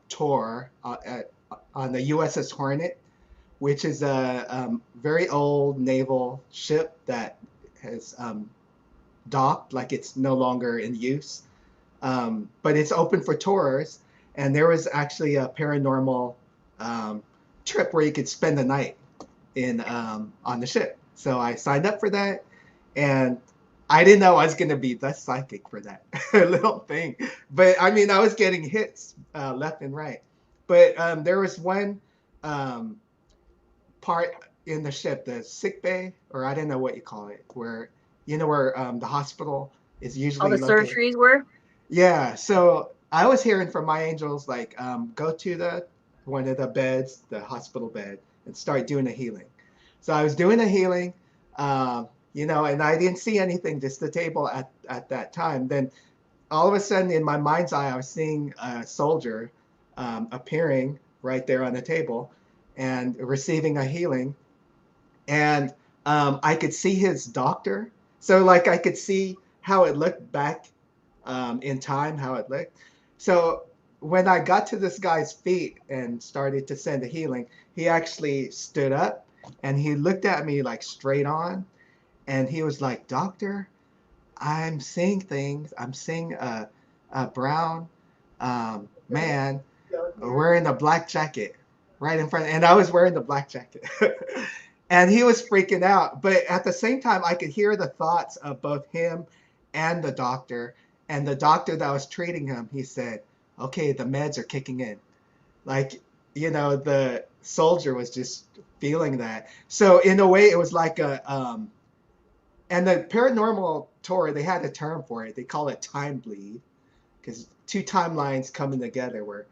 tour on the USS Hornet, which is a very old naval ship that has docked, like it's no longer in use. But it's open for tours, and there was actually a paranormal um, trip where you could spend the night in on the ship. So I signed up for that, and I didn't know I was gonna be the psychic for that little thing. But I mean, I was getting hits left and right. But there was one um, part in the ship, the sick bay, or I don't know what you call it, where where the hospital is All usually the located. surgeries were. Yeah, so I was hearing from my angels like, go to the one of the beds, the hospital bed, and start doing a healing. So I was doing a healing, and I didn't see anything, just the table at that time. Then all of a sudden, in my mind's eye, I was seeing a soldier appearing right there on the table and receiving a healing, and I could see his doctor. So like I could see how it looked back in time, how it looked. So when I got to this guy's feet and started to send a healing, he actually stood up and he looked at me like straight on, and he was like, "Doctor, I'm seeing things. I'm seeing a brown man wearing a black jacket right in front." And I was wearing the black jacket. And he was freaking out. But at the same time, I could hear the thoughts of both him and the doctor. And the doctor that was treating him, he said, "Okay, the meds are kicking in." Like, the soldier was just feeling that. So in a way, it was like and the paranormal tour, they had a term for it. They call it time bleed, because two timelines coming together where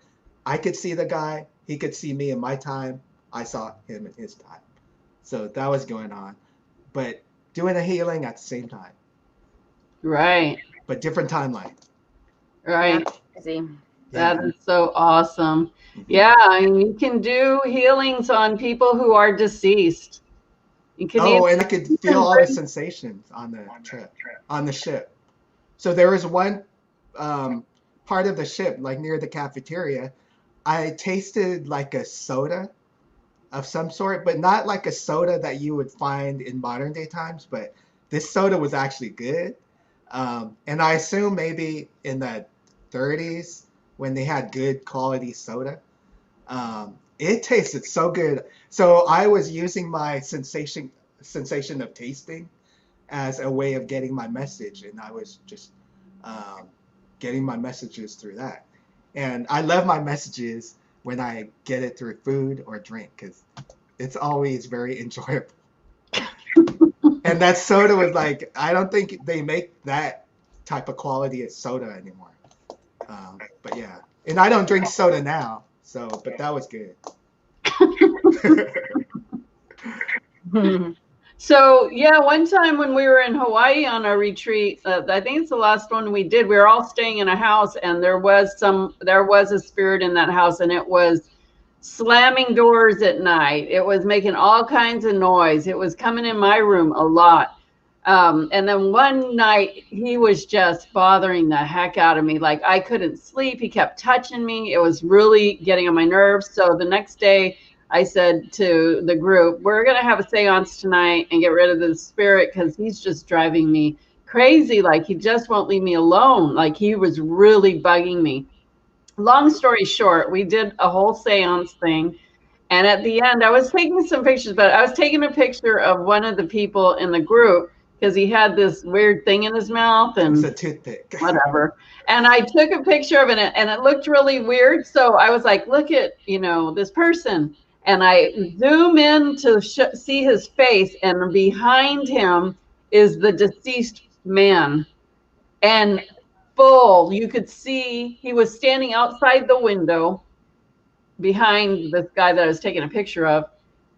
I could see the guy, he could see me in my time, I saw him in his time. So that was going on, but doing a healing at the same time, Right, but different timeline. right. That's crazy. That Yeah. is so awesome. Mhm. Yeah, I mean, you can do healings on people who are deceased. You can Oh, and I could feel even all the bring, sensations on the trip, on the ship. So there was one um, part of the ship, like near the cafeteria, I tasted like a soda of some sort, but not like a soda that you would find in modern day times. But this soda was actually good. And I assume maybe in the 30s when they had good quality soda, it tasted so good. So I was using my sensation of tasting as a way of getting my message, and I was just um, getting my messages through that. And I love my messages when I get it through food or drink, because it's always very enjoyable. And that soda was like, I don't think they make that type of quality of soda anymore. But yeah, and I don't drink soda now. So, but that was good. So yeah, one time when we were in Hawaii on our retreat, I think it's the last one we did. We were all staying in a house, and there was a spirit in that house, and it was slamming doors at night. It was making all kinds of noise. It was coming in my room a lot. And then one night he was just bothering the heck out of me. Like I couldn't sleep. He kept touching me. It was really getting on my nerves. So the next day I said to the group, we're going to have a seance tonight and get rid of the spirit because he's just driving me crazy. Like he just won't leave me alone. Like he was really bugging me. Long story short, we did a whole seance thing. And at the end, I was taking some pictures, but I was taking a picture of one of the people in the group because he had this weird thing in his mouth and It's a toothpick. whatever. And I took a picture of it and it looked really weird. So I was like, look at, this person. And I zoom in to see his face, and behind him is the deceased man. And you could see he was standing outside the window behind this guy that I was taking a picture of,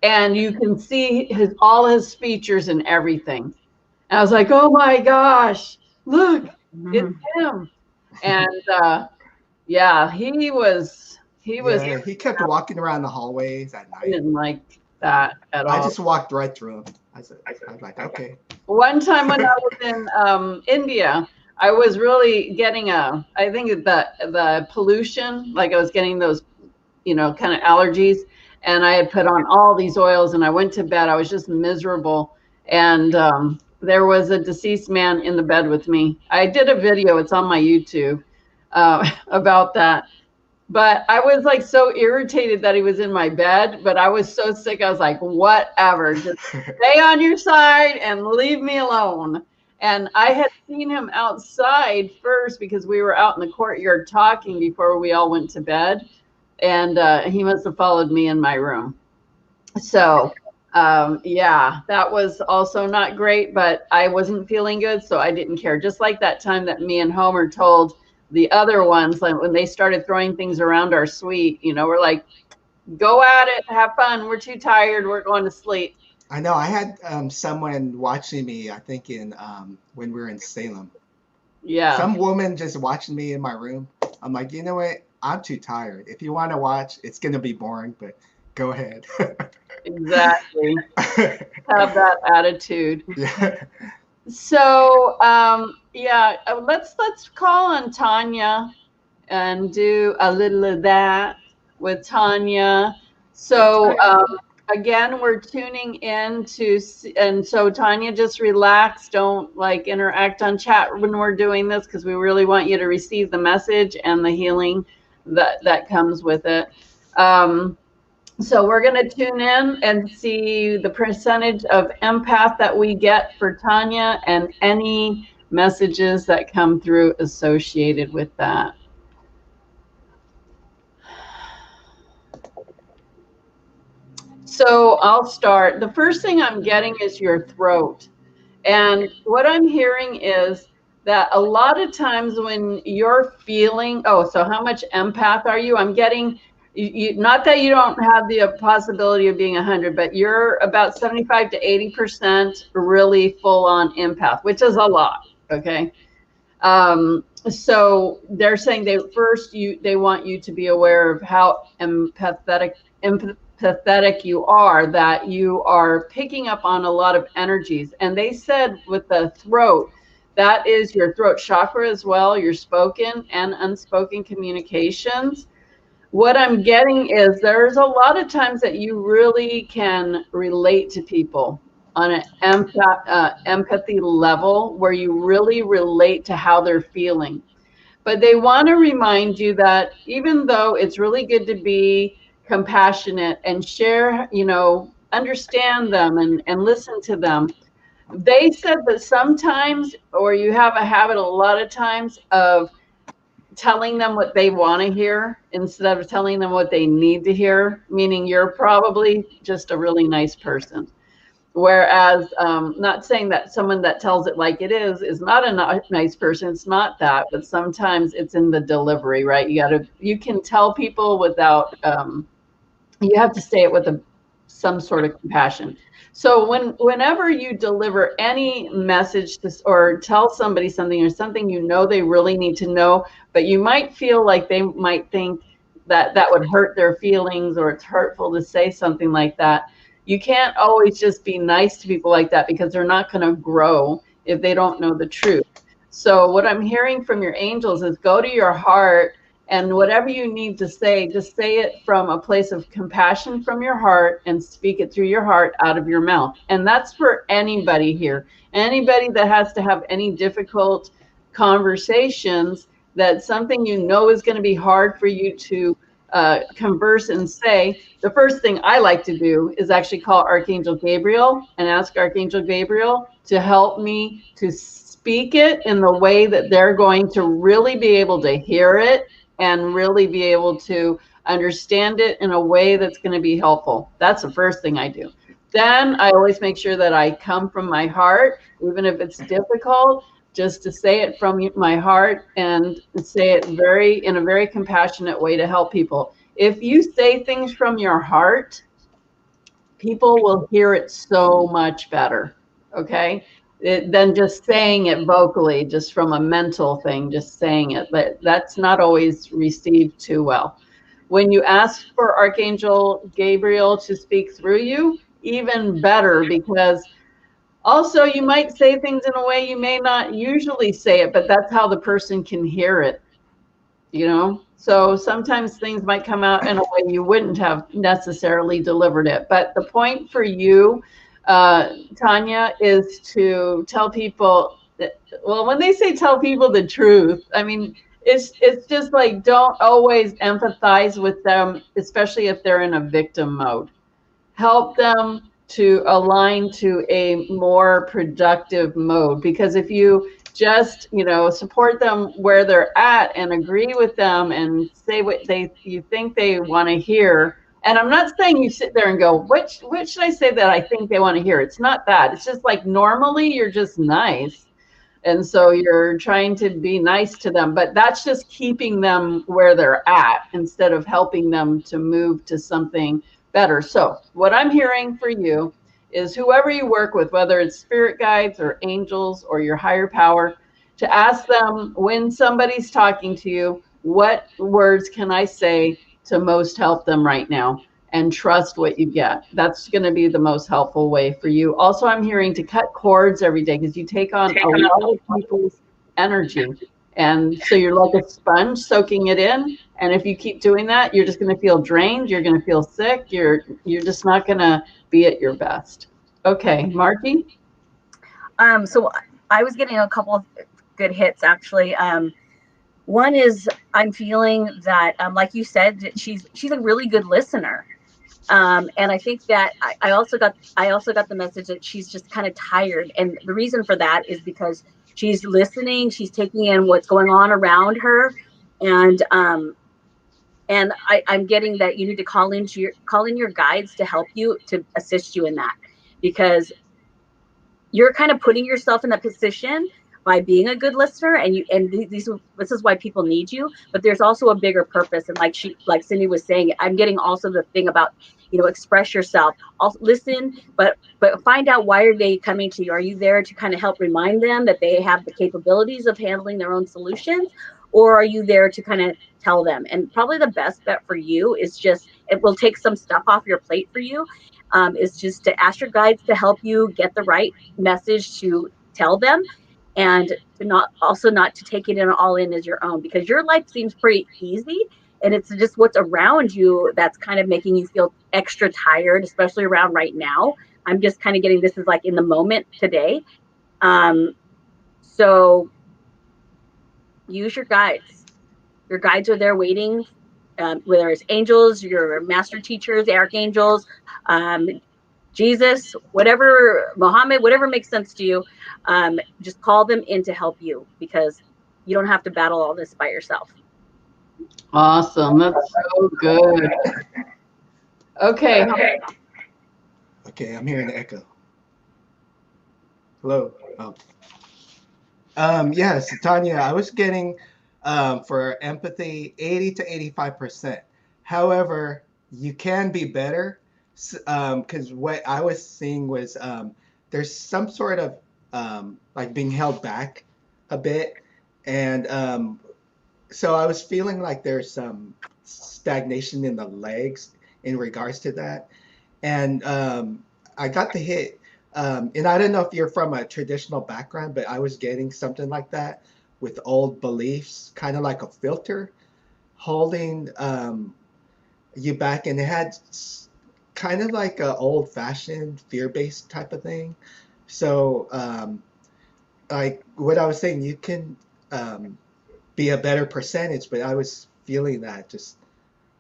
and you can see all his features and everything. And I was like, oh my gosh, look, it's him. And yeah, he was Yeah, he kept walking around the hallways at I night. didn't like that at all. I just walked right through him. I was like, okay. One time when I was in India, I was really getting I think the pollution, like I was getting those, kind of allergies, and I had put on all these oils, and I went to bed. I was just miserable, and there was a deceased man in the bed with me. I did a video; it's on my YouTube about that. But I was like so irritated that he was in my bed, but I was so sick. I was like, whatever, just stay on your side and leave me alone. And I had seen him outside first because we were out in the courtyard talking before we all went to bed. And he must have followed me in my room. So yeah, that was also not great, but I wasn't feeling good, so I didn't care. Just like that time that me and Homer told the other ones, like when they started throwing things around our suite, we're like, go at it, have fun. We're too tired. We're going to sleep. I know. I had someone watching me, I think when we were in Salem. Yeah. Some woman just watching me in my room. I'm like, you know what? I'm too tired. If you want to watch, it's going to be boring, but go ahead. Exactly. Have that attitude. Yeah. So yeah, let's call on Tanya and do a little of that with Tanya. So again, we're tuning in and so Tanya, just relax. Don't like interact on chat when we're doing this, because we really want you to receive the message and the healing that comes with it. So we're going to tune in and see the percentage of empath that we get for Tanya and any messages that come through associated with that. So I'll start. The first thing I'm getting is your throat. And what I'm hearing is that a lot of times when you're feeling, so how much empath are you? I'm getting, not that you don't have the possibility of being 100, but you're about 75 to 80% really full on empath, which is a lot, okay? So they're saying they want you to be aware of how empathetic you are, that you are picking up on a lot of energies. And they said with the throat, that is your throat chakra as well, your spoken and unspoken communications. What I'm getting is there's a lot of times that you really can relate to people on an empathy level, where you really relate to how they're feeling. But they want to remind you that even though it's really good to be compassionate and share, understand them and listen to them, they said that sometimes, or you have a habit a lot of times of telling them what they want to hear instead of telling them what they need to hear, meaning you're probably just a really nice person. Whereas, not saying that someone that tells it like it is not a nice person. It's not that, but sometimes it's in the delivery, right? You can tell people without, you have to say it with some sort of compassion. So whenever you deliver any message or tell somebody something or something you know they really need to know, but you might feel like they might think that that would hurt their feelings, or it's hurtful to say something like that, you can't always just be nice to people like that, because they're not going to grow if they don't know the truth. So what I'm hearing from your angels is go to your heart, and whatever you need to say, just say it from a place of compassion from your heart and speak it through your heart out of your mouth. And that's for anybody here. Anybody that has to have any difficult conversations, that something you know is going to be hard for you to converse and say. The first thing I like to do is actually call Archangel Gabriel and ask Archangel Gabriel to help me to speak it in the way that they're going to really be able to hear it and really be able to understand it in a way that's going to be helpful. That's the first thing I do. Then I always make sure that I come from my heart, even if it's difficult, just to say it from my heart and say it in a very compassionate way to help people. If you say things from your heart, people will hear it so much better. Okay. Than just saying it vocally, just from a mental thing, just saying it. But that's not always received too well. When you ask for Archangel Gabriel to speak through you, even better, because also you might say things in a way you may not usually say it, but that's how the person can hear it, you know? So sometimes things might come out in a way you wouldn't have necessarily delivered it. But the point for you, Tanya, is to tell people that, well, when they say tell people the truth, I mean, it's just like, don't always empathize with them, especially if they're in a victim mode. Help them to align to a more productive mode, because if you just support them where they're at and agree with them and say what you think they want to hear, and I'm not saying you sit there and go, what should I say that I think they want to hear? It's not that. It's just like, normally you're just nice, and so you're trying to be nice to them, but that's just keeping them where they're at instead of helping them to move to something better. So what I'm hearing for you is, whoever you work with, whether it's spirit guides or angels or your higher power, to ask them, when somebody's talking to you, what words can I say to most help them right now? And trust what you get. That's going to be the most helpful way for you. Also, I'm hearing to cut cords every day, because you take on a lot of people's energy. And so you're like a sponge soaking it in. And if you keep doing that, you're just going to feel drained. You're going to feel sick. You're just not going to be at your best. Okay, Marky? So I was getting a couple of good hits, actually. One is, I'm feeling that, like you said, that she's a really good listener. And I think that I also got the message that she's just kind of tired, and the reason for that is because she's listening, she's taking in what's going on around her, and I'm getting that you need to call in your guides to help you, to assist you in that, because you're kind of putting yourself in that position by being a good listener, and this is why people need you. But there's also a bigger purpose, and like Cindy was saying, I'm getting also the thing about, express yourself, also listen, but find out, why are they coming to you? Are you there to kind of help remind them that they have the capabilities of handling their own solutions, or are you there to kind of tell them? And probably the best bet for you is just, it will take some stuff off your plate for you, is just to ask your guides to help you get the right message to tell them, and to not to take it in all in as your own, because your life seems pretty easy, and it's just what's around you that's kind of making you feel extra tired, especially around right now. I'm just kind of getting, this is like in the moment today. So use your guides. Your guides are there waiting, whether it's angels, your master teachers, archangels, Jesus, whatever, Muhammad, whatever makes sense to you, just call them in to help you, because you don't have to battle all this by yourself. Awesome. That's so good. Okay. Okay, I'm hearing the echo. Hello. Yes, Tanya, I was getting for empathy 80 to 85%. However, you can be better because what I was seeing was there's some sort of like being held back a bit. And so I was feeling like there's some stagnation in the legs in regards to that. And I got the hit. And I don't know if you're from a traditional background, but I was getting something like that with old beliefs, kind of like a filter holding you back. And it had kind of like a old fashioned fear based type of thing. So, like what I was saying, you can um, be a better percentage, but I was feeling that just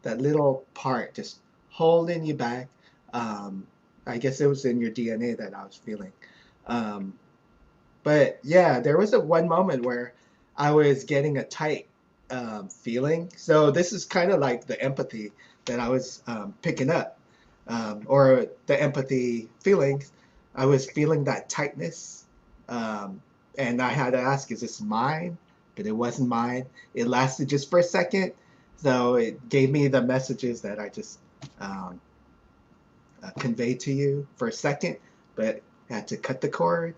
that little part just holding you back. Um, I guess it was in your DNA that I was feeling. Um, but yeah, there was a one moment where I was getting a tight feeling. So this is kind of like the empathy that I was picking up, or the empathy feelings. I was feeling that tightness, um, and I had to ask, "Is this mine?" But it wasn't mine. It lasted just for a second, so it gave me the messages that I just um, conveyed to you for a second, but had to cut the cord.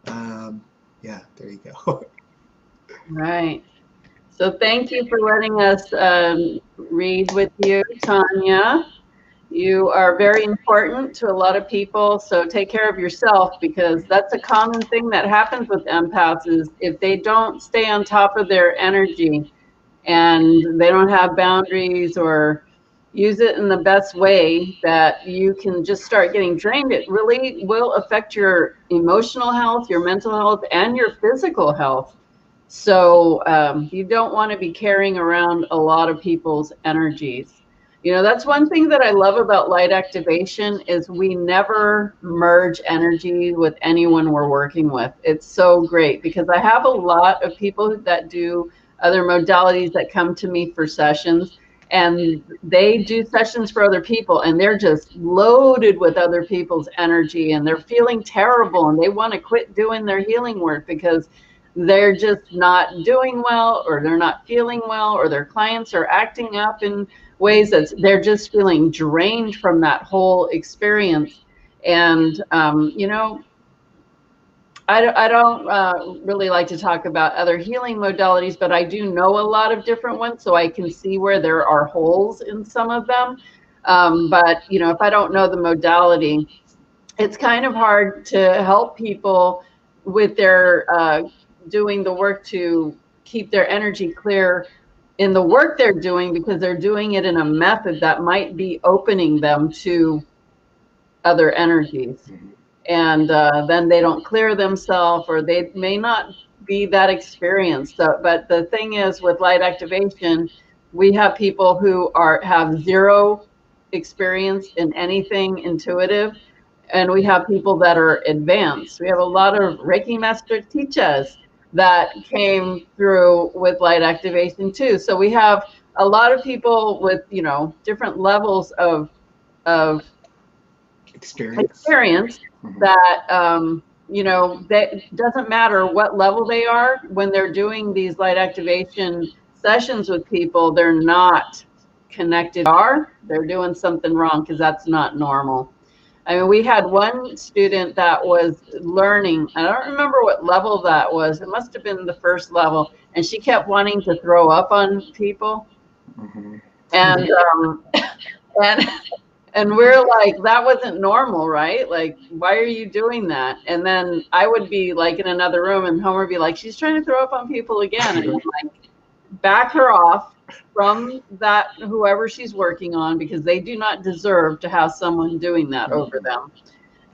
Um, yeah, there you go. Right. So thank you for letting us read with you, Tanya. You are very important to a lot of people, so take care of yourself, because that's a common thing that happens with empaths is if they don't stay on top of their energy and they don't have boundaries or use it in the best way, that you can just start getting drained. It really will affect your emotional health, your mental health, and your physical health. So you don't want to be carrying around a lot of people's energies. You know, that's one thing that I love about light activation is we never merge energy with anyone we're working with. It's so great because I have a lot of people that do other modalities that come to me for sessions, and they do sessions for other people and they're just loaded with other people's energy and they're feeling terrible and they want to quit doing their healing work because they're just not doing well, or they're not feeling well, or their clients are acting up in ways that they're just feeling drained from that whole experience. And you know, I don't really like to talk about other healing modalities, but I do know a lot of different ones, so I can see where there are holes in some of them. But you know, if I don't know the modality, it's kind of hard to help people with their doing the work to keep their energy clear in the work they're doing, because they're doing it in a method that might be opening them to other energies. And then they don't clear themselves, or they may not be that experienced. So, but the thing is, with light activation, we have people who have zero experience in anything intuitive, and we have people that are advanced. We have a lot of Reiki master teachers that came through with light activation too. So we have a lot of people with, you know, different levels of experience Mhm. that you know, that doesn't matter what level they are. When they're doing these light activation sessions with people, they're not connected. They're doing something wrong, because that's not normal. I mean, we had one student that was learning, I don't remember what level that was, it must have been the first level, and she kept wanting to throw up on people. Mhm. And and and we're like, that wasn't normal, right? Like, why are you doing that? And then I would be like in another room and Homer would be like, she's trying to throw up on people again. And I'm like, back her off from that, whoever she's working on, because they do not deserve to have someone doing that over them.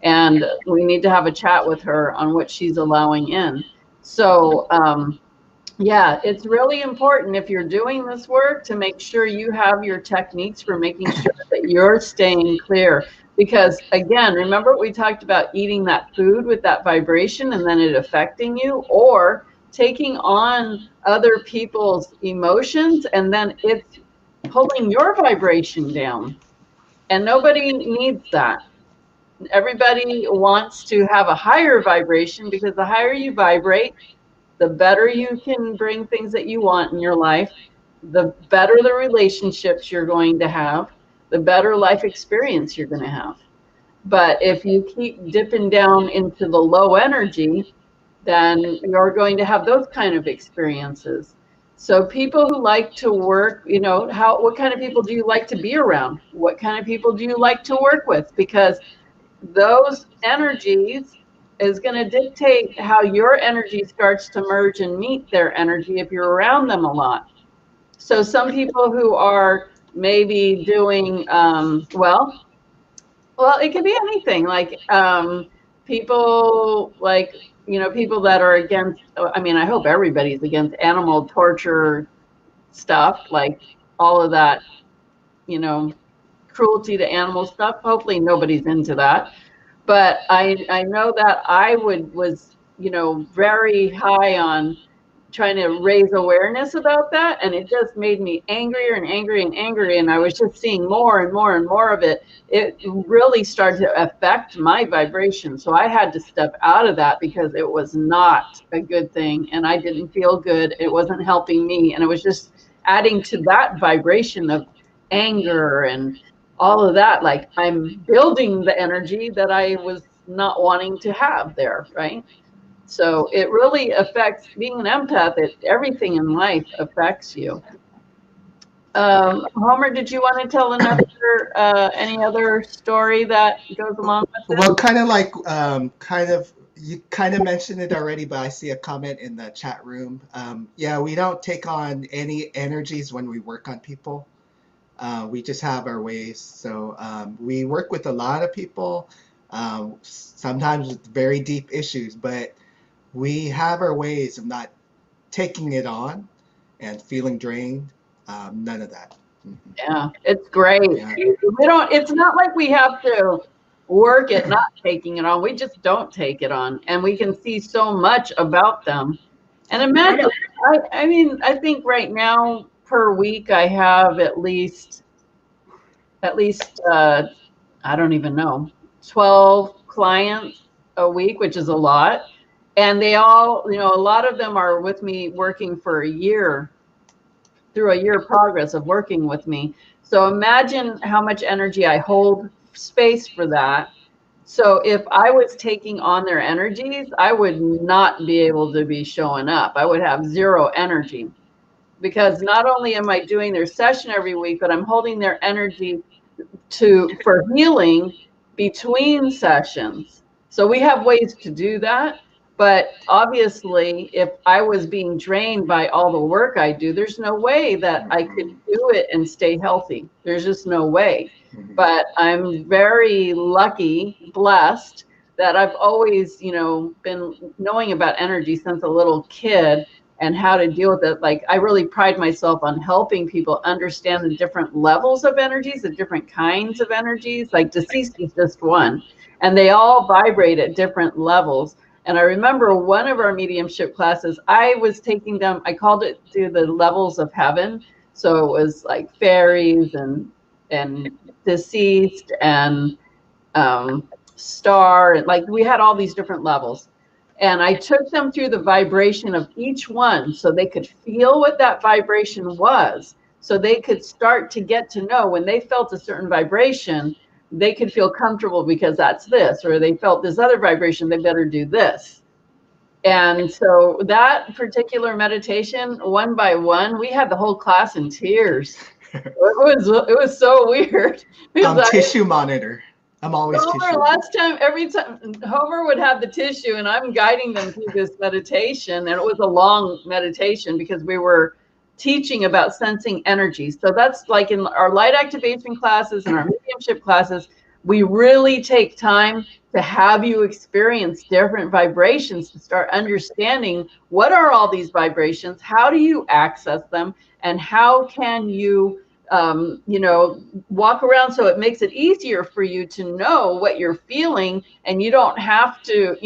And we need to have a chat with her on what she's allowing in. So yeah, it's really important, if you're doing this work, to make sure you have your techniques for making sure that you're staying clear. Because again, remember we talked about eating that food with that vibration and then it affecting you, or taking on other people's emotions and then it's pulling your vibration down. And nobody needs that. everybody wants to have a higher vibration, because the higher you vibrate, the better you can bring things that you want in your life, the better the relationships you're going to have, the better life experience you're going to have. But if you keep dipping down into the low energy, then you're going to have those kind of experiences. So people who like to work, what kind of people do you like to be around? What kind of people do you like to work with? Because those energies is going to dictate how your energy starts to merge and meet their energy if you're around them a lot. So some people who are maybe doing well, it could be anything, like people like, people that are against, I mean, I hope everybody's against animal torture stuff, like all of that, cruelty to animal stuff. Hopefully nobody's into that. But I know that I was, very high on trying to raise awareness about that, and it just made me angrier and angry and angry, and I was just seeing more and more and more of it. It really started to affect my vibration, so I had to step out of that because it was not a good thing, and I didn't feel good. It wasn't helping me, and it was just adding to that vibration of anger and all of that. Like, I'm building the energy that I was not wanting to have there, right? So it really affects, being an empath, everything in life affects you. Homer, did you want to tell any other story that goes along with this? Well, kind of like, you kind of mentioned it already, but I see a comment in the chat room. Yeah, we don't take on any energies when we work on people. We just have our ways. So we work with a lot of people, sometimes with very deep issues, but we have our ways of not taking it on and feeling drained. None of that. Mm-hmm. Yeah, it's great. Yeah. It's not like we have to work at not taking it on. We just don't take it on, and we can see so much about them. And imagine, I mean, I think right now per week I have at least I don't even know, 12 clients a week, which is a lot. And they all, a lot of them are with me working for a year, through a year progress of working with me. So imagine how much energy I hold space for that. So if I was taking on their energies, I would not be able to be showing up. I would have zero energy, because not only am I doing their session every week, but I'm holding their energy for healing between sessions. So we have ways to do that. But obviously, if I was being drained by all the work I do, there's no way that I could do it and stay healthy. There's just no way. But I'm very lucky, blessed, that I've always, been knowing about energy since a little kid and how to deal with it. Like, I really pride myself on helping people understand the different levels of energies, the different kinds of energies. Like, deceased is just one, and they all vibrate at different levels. And I remember one of our mediumship classes, I was taking them, I called it through the levels of heaven. So it was like fairies and deceased and star, like we had all these different levels. And I took them through the vibration of each one so they could feel what that vibration was. So they could start to get to know, when they felt a certain vibration, they could feel comfortable because that's this, or they felt this other vibration, they better do this. And so that particular meditation, one by one, we had the whole class in tears. It was so weird. Tissue monitor. I'm always Homer, every time Homer would have the tissue, and I'm guiding them through this meditation, and it was a long meditation because we were teaching about sensing energy. So that's like in our light activation classes and our mediumship classes, we really take time to have you experience different vibrations to start understanding what are all these vibrations, how do you access them, and how can you walk around so it makes it easier for you to know what you're feeling, and you don't have to,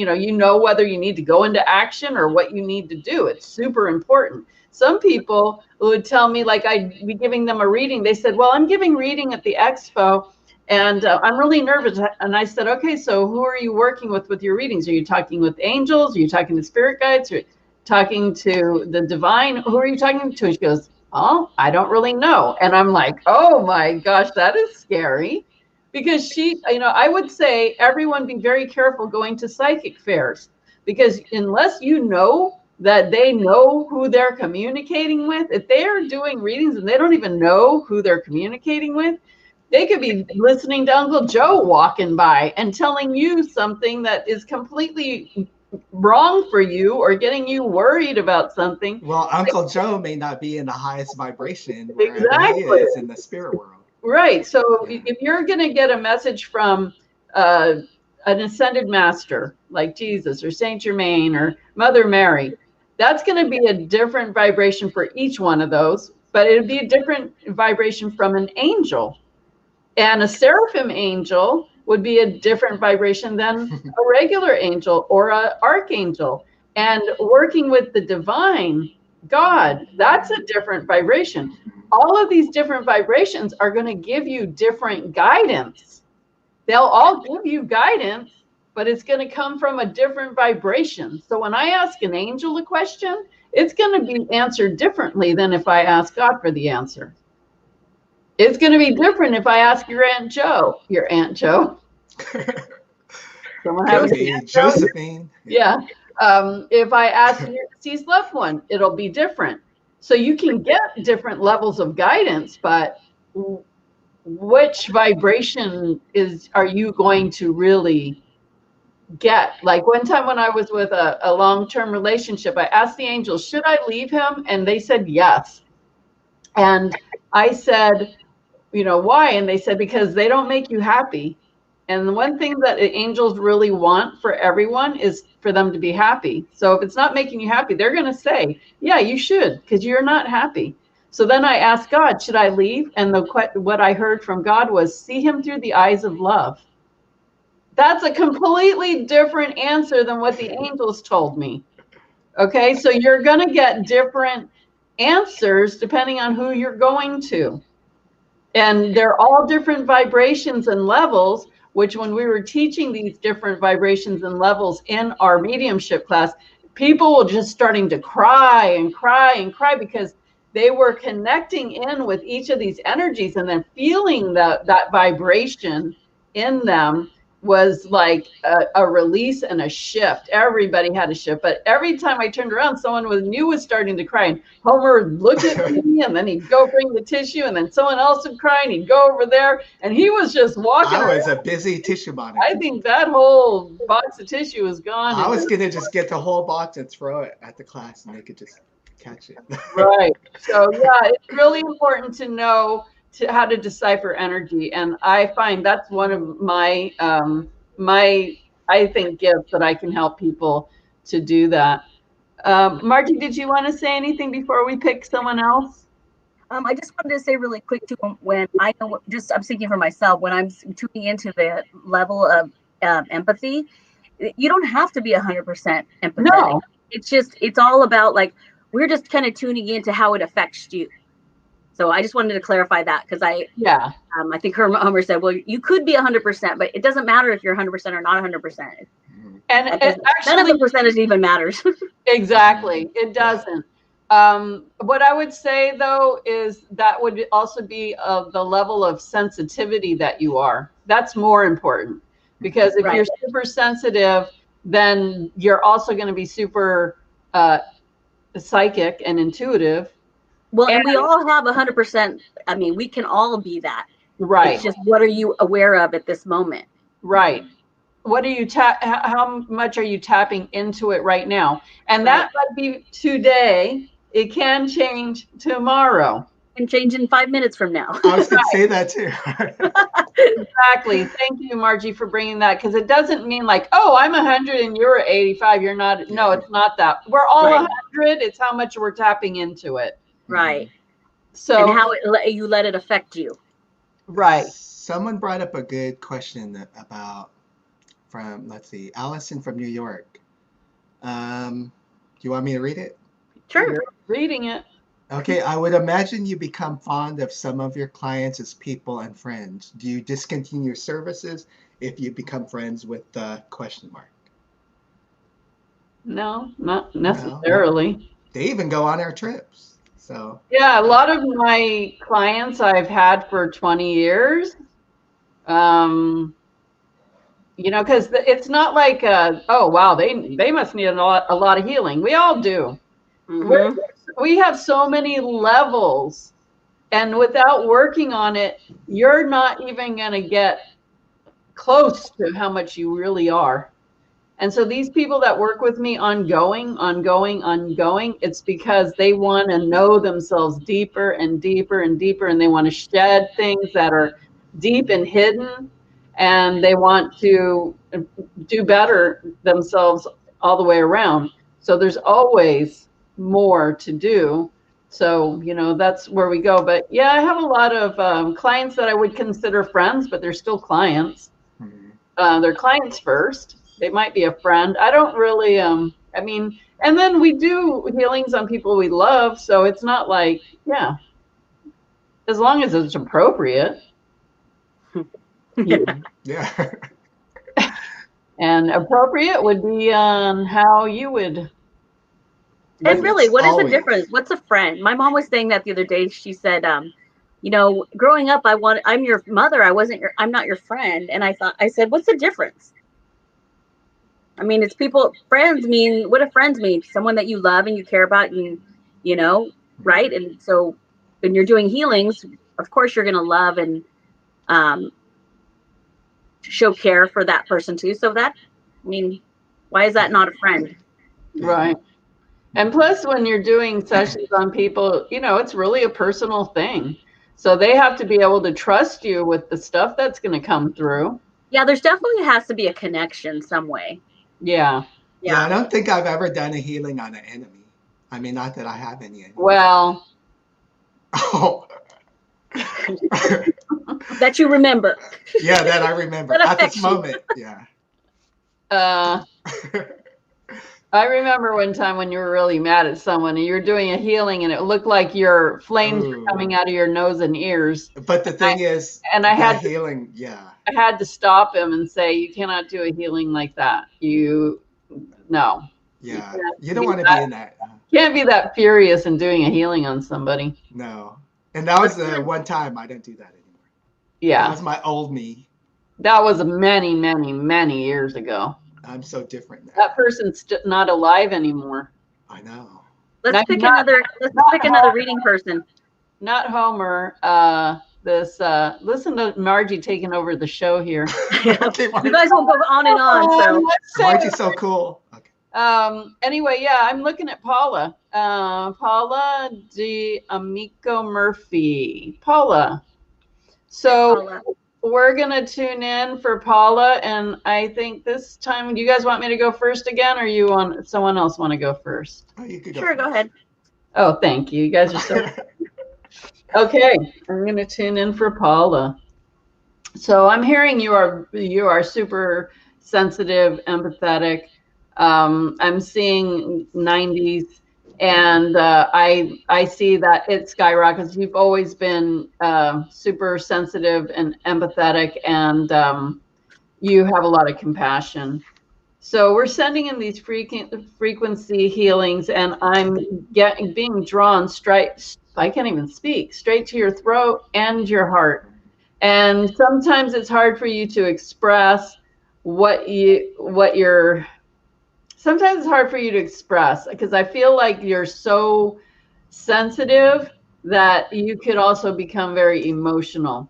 whether you need to go into action or what you need to do. It's super important. Some people would tell me, like, I'd be giving them a reading. They said, well, I'm giving reading at the expo, And I'm really nervous. And I said, okay, so who are you working with your readings? Are you talking with angels? Are you talking to spirit guides? Are you talking to the divine? Who are you talking to? She goes, oh, I don't really know. And I'm like, oh my gosh, that is scary. Because she, I would say everyone be very careful going to psychic fairs, because unless you know that they know who they're communicating with, if they are doing readings and they don't even know who they're communicating with, they could be listening to Uncle Joe walking by and telling you something that is completely wrong for you or getting you worried about something. Well, Uncle Joe may not be in the highest vibration wherever he Exactly. is in the spirit world. Right. So Yeah. if you're going to get a message from an ascended master like Jesus or Saint Germain or Mother Mary, that's going to be a different vibration for each one of those, but it would be a different vibration from an angel. And a seraphim angel would be a different vibration than a regular angel or an archangel. And working with the divine God, that's a different vibration. All of these different vibrations are going to give you different guidance. They'll all give you guidance, but it's going to come from a different vibration. So when I ask an angel a question, it's going to be answered differently than if I ask God for the answer. It's going to be different if I ask your Aunt Joe. Your Aunt Joe. Someone have Josephine. Yeah. If I ask your deceased loved one, it'll be different. So you can get different levels of guidance, but which vibration are you going to really get? Like one time when I was with a long-term relationship, I asked the angels, should I leave him? And they said yes. And I said, why? And they said, because they don't make you happy. And the one thing that angels really want for everyone is for them to be happy. So if it's not making you happy, they're going to say, yeah, you should, because you're not happy. So then I asked God, should I leave? And what I heard from God was, see him through the eyes of love. That's a completely different answer than what the angels told me. Okay, so you're going to get different answers depending on who you're going to. And they're all different vibrations and levels, which when we were teaching these different vibrations and levels in our mediumship class, people were just starting to cry and cry and cry because they were connecting in with each of these energies and then feeling that vibration in them was like a release and a shift. Everybody had a shift, but every time I turned around, someone was starting to cry, and Homer would look at me and then he'd go bring the tissue, and then someone else would cry and he'd go over there, and he was just walking I was around. a busy tissue monitor. I think that whole box of tissue was gone. I was going to just get the whole box and throw it at the class and they could just catch it. Right. So yeah, it's really important to know how to decipher energy, and I find that's one of my I think gifts that I can help people to do that. Margie, did you want to say anything before we pick someone else? I just wanted to say really quick too, when I know, I'm speaking for myself, when I'm tuning into the level of empathy, you don't have to be 100% empathetic. No. It's all about, like, we're just kind of tuning into how it affects you. So I just wanted to clarify that, because I think Homer said, well, you could be 100%, but it doesn't matter if you're 100% or not 100%. And actually, none of the percentage even matters. Exactly, it doesn't. What I would say though is that would also be the level of sensitivity that you are. That's more important, because if you're super sensitive, then you're also going to be super psychic and intuitive. Well, and we all have 100%. I mean, we can all be that. Right. It's just, what are you aware of at this moment? Right. What are you how much are you tapping into it right now? And that might be today. It can change tomorrow. And change in 5 minutes from now. I was going to say that too. Exactly. Thank you, Margie, for bringing that, because it doesn't mean like, oh, I'm 100 and you're 85. You're not. No, it's not that. We're all 100. It's how much we're tapping into it. Right. So, and how you let it affect you. Right. Someone brought up a good question about, from, let's see, Allison from New York. Do you want me to read it? Sure. You're reading it. Okay, I would imagine you become fond of some of your clients as people and friends. Do you discontinue services if you become friends with the question mark? No, not No. necessarily. They even go on our trips. So, Yeah, a lot of my clients I've had for 20 years. Um, because it's not like, oh wow, they must need a lot of healing. We all do. We're, Mm-hmm. we have so many levels, and without working on it, you're not even going to get close to how much you really are. And so these people that work with me ongoing, it's because they want to know themselves deeper and deeper and deeper, and they want to shed things that are deep and hidden, and they want to do better themselves all the way around. So there's always more to do. So, that's where we go. But yeah, I have a lot of clients that I would consider friends, but they're still clients. mhm. They're clients first. They might be a friend. I don't really, and then we do healings on people we love. So it's not like, yeah, as long as it's appropriate. Yeah. Yeah. And appropriate would be on how you would. And What? really, Yes, what is the difference? always. What's a friend? My mom was saying that the other day. She said, growing up, I'm your mother. I'm not your friend. And I said, what's the difference? I mean, it's people, friends mean, what do friends mean? Someone that you love and you care about and, you know, right? Mhm. And so when you're doing healings, of course you're going to love and um, show care for that person too. So I mean, why is that Yeah. not a friend? Yeah. Right. And plus, when you're doing sessions on people, it's really a personal thing. So they have to be able to trust you with the stuff that's going to come through. Yeah, there's definitely has to be a connection some way. Yeah. Yeah, I Yeah. don't think I've ever done a healing on an enemy. I mean, not that I have any enemies. Well, Oh. That you remember. Yeah, that I remember That at this affects you. moment. Yeah. uh, I remember one time when you were really mad at someone and you were doing a healing and it looked like your flames were Oh. coming out of your nose and ears. But the I, thing is, and I the had to, healing, yeah. I had to stop him and say, you cannot do a healing like that. No, you Yeah. You can't don't be want to be that, in that. can't be that furious and doing a healing on somebody. No. And that But was the one time I don't do that anymore. That Yeah, was my old me. that was many, many, many years ago. I'm so different That now. person's not alive anymore. I know. let's Now, pick another let's pick another reading person. not Homer. Listen to Margie taking over the show here. Okay, You guys will go on and on. So Let's say, Margie's so cool. Okay. anyway, yeah, I'm looking at Paula. Paula D. Amico Murphy. Paula. hi So Paula. we're gonna tune in for Paula, and I think this time, do you guys want me to go first again, or someone else want to go first? Oh, you could go Sure, go first. ahead. Oh, thank you. You guys are so okay. I'm gonna tune in for Paula. So I'm hearing you are super sensitive, empathetic. I'm seeing 90s, and I see that it skyrockets. You've always been super sensitive and empathetic, and you have a lot of compassion. So we're sending in these frequency healings, and I'm being drawn straight. I can't even speak straight to your throat and your heart. And sometimes it's hard for you to express what you're. Sometimes it's hard for you to express because I feel like you're so sensitive that you could also become very emotional.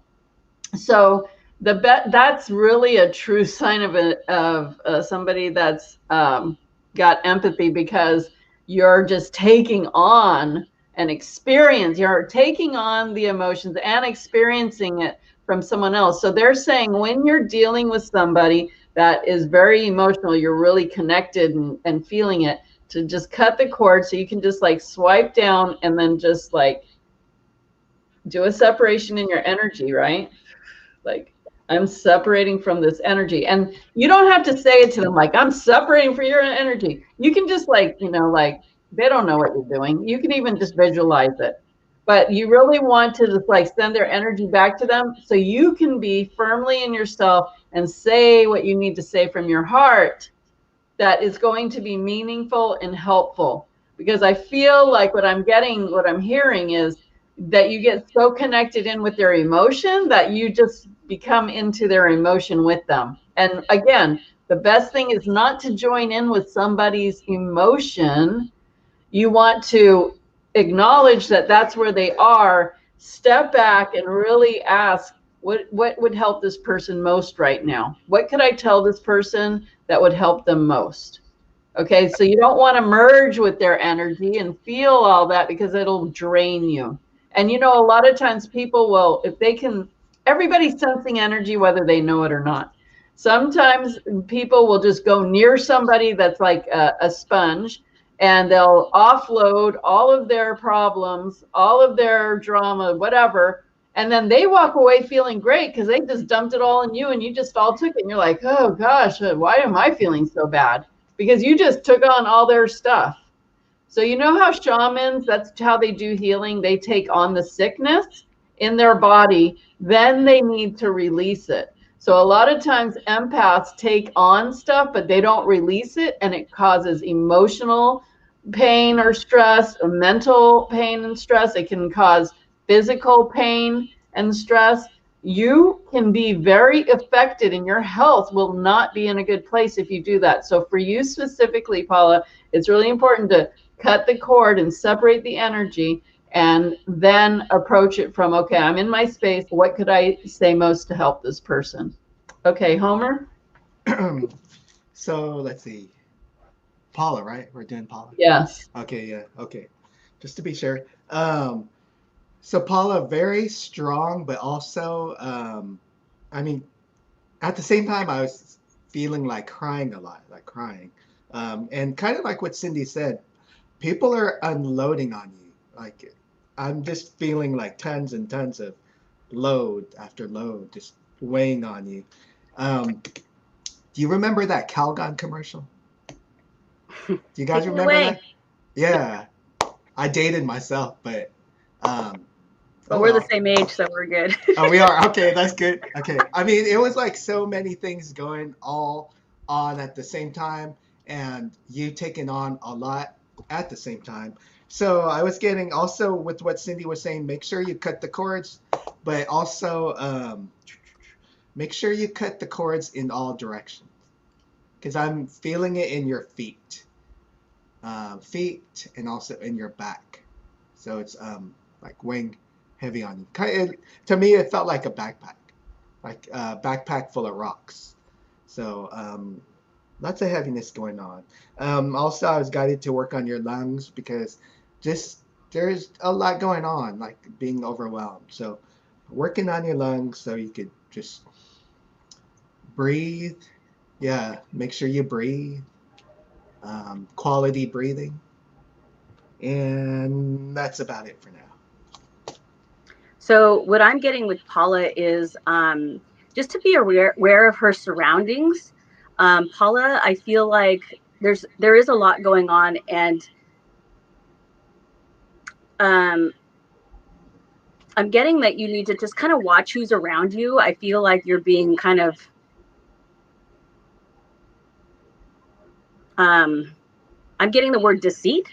So that's really a true sign of somebody that's got empathy, because you're just taking on an experience. You're taking on the emotions and experiencing it from someone else. So they're saying when you're dealing with somebody that is very emotional, you're really connected and feeling it, to just cut the cord so you can just like swipe down and then just like do a separation in your energy, right? Like, I'm separating from this energy. And you don't have to say it to them like, I'm separating from your energy. You can just like, They don't know what you're doing. You can even just visualize it. But you really want to just like send their energy back to them so you can be firmly in yourself and say what you need to say from your heart that is going to be meaningful and helpful. Because I feel like what I'm hearing is that you get so connected in with their emotion that you just become into their emotion with them. And again, the best thing is not to join in with somebody's emotion. You want to acknowledge that that's where they are, step back and really ask, what would help this person most right now? What could I tell this person that would help them most? Okay, so you don't want to merge with their energy and feel all that because it'll drain you. And you know, a lot of times people will, if they can, everybody's sensing energy whether they know it or not. Sometimes people will just go near somebody that's like a sponge, and they'll offload all of their problems, all of their drama, whatever. And then they walk away feeling great because they just dumped it all in you and you just all took it. And you're like, oh gosh, why am I feeling so bad? Because you just took on all their stuff. So you know how shamans, that's how they do healing. They take on the sickness in their body, then they need to release it. So a lot of times empaths take on stuff, but they don't release it, and it causes emotional pain or stress, or mental pain and stress. It can cause physical pain and stress. You can be very affected, and your health will not be in a good place if you do that. So for you specifically, Paula, it's really important to cut the cord and separate the energy, and then approach it from, okay, I'm in my space. What could I say most to help this person? Okay, Homer? So let's see. Paula, right? We're doing Paula. Yes. Okay, yeah, okay. Just to be sure. So Paula, very strong, but also, I mean, at the same time, I was feeling like crying a lot, like crying. And kind of like what Cindy said, people are unloading on you. Like, I'm just feeling like tons and tons of load after load just weighing on you. Do you remember that Calgon commercial? Do you guys Take it remember away. that? Yeah, I dated myself, but um, But oh we're the well. same age, so we're good. Oh, we are. Okay, that's good. Okay. I mean, it was like so many things going all on at the same time, and you taking on a lot at the same time. So I was getting also with what Cindy was saying, make sure you cut the cords, but also make sure you cut the cords in all directions because I'm feeling it in your feet, and also in your back. So it's like weighing heavy on you. To me, it felt like a backpack, like a backpack full of rocks. So lots of heaviness going on. Also, I was guided to work on your lungs because just there's a lot going on, like being overwhelmed. So working on your lungs so you could just breathe. Yeah, make sure you breathe. Quality breathing. And that's about it for now. So what I'm getting with Paula is just to be aware of her surroundings. Paula, I feel like there is a lot going on, and um, I'm getting that you need to just kind of watch who's around you. I feel like you're being kind of I'm getting the word deceit.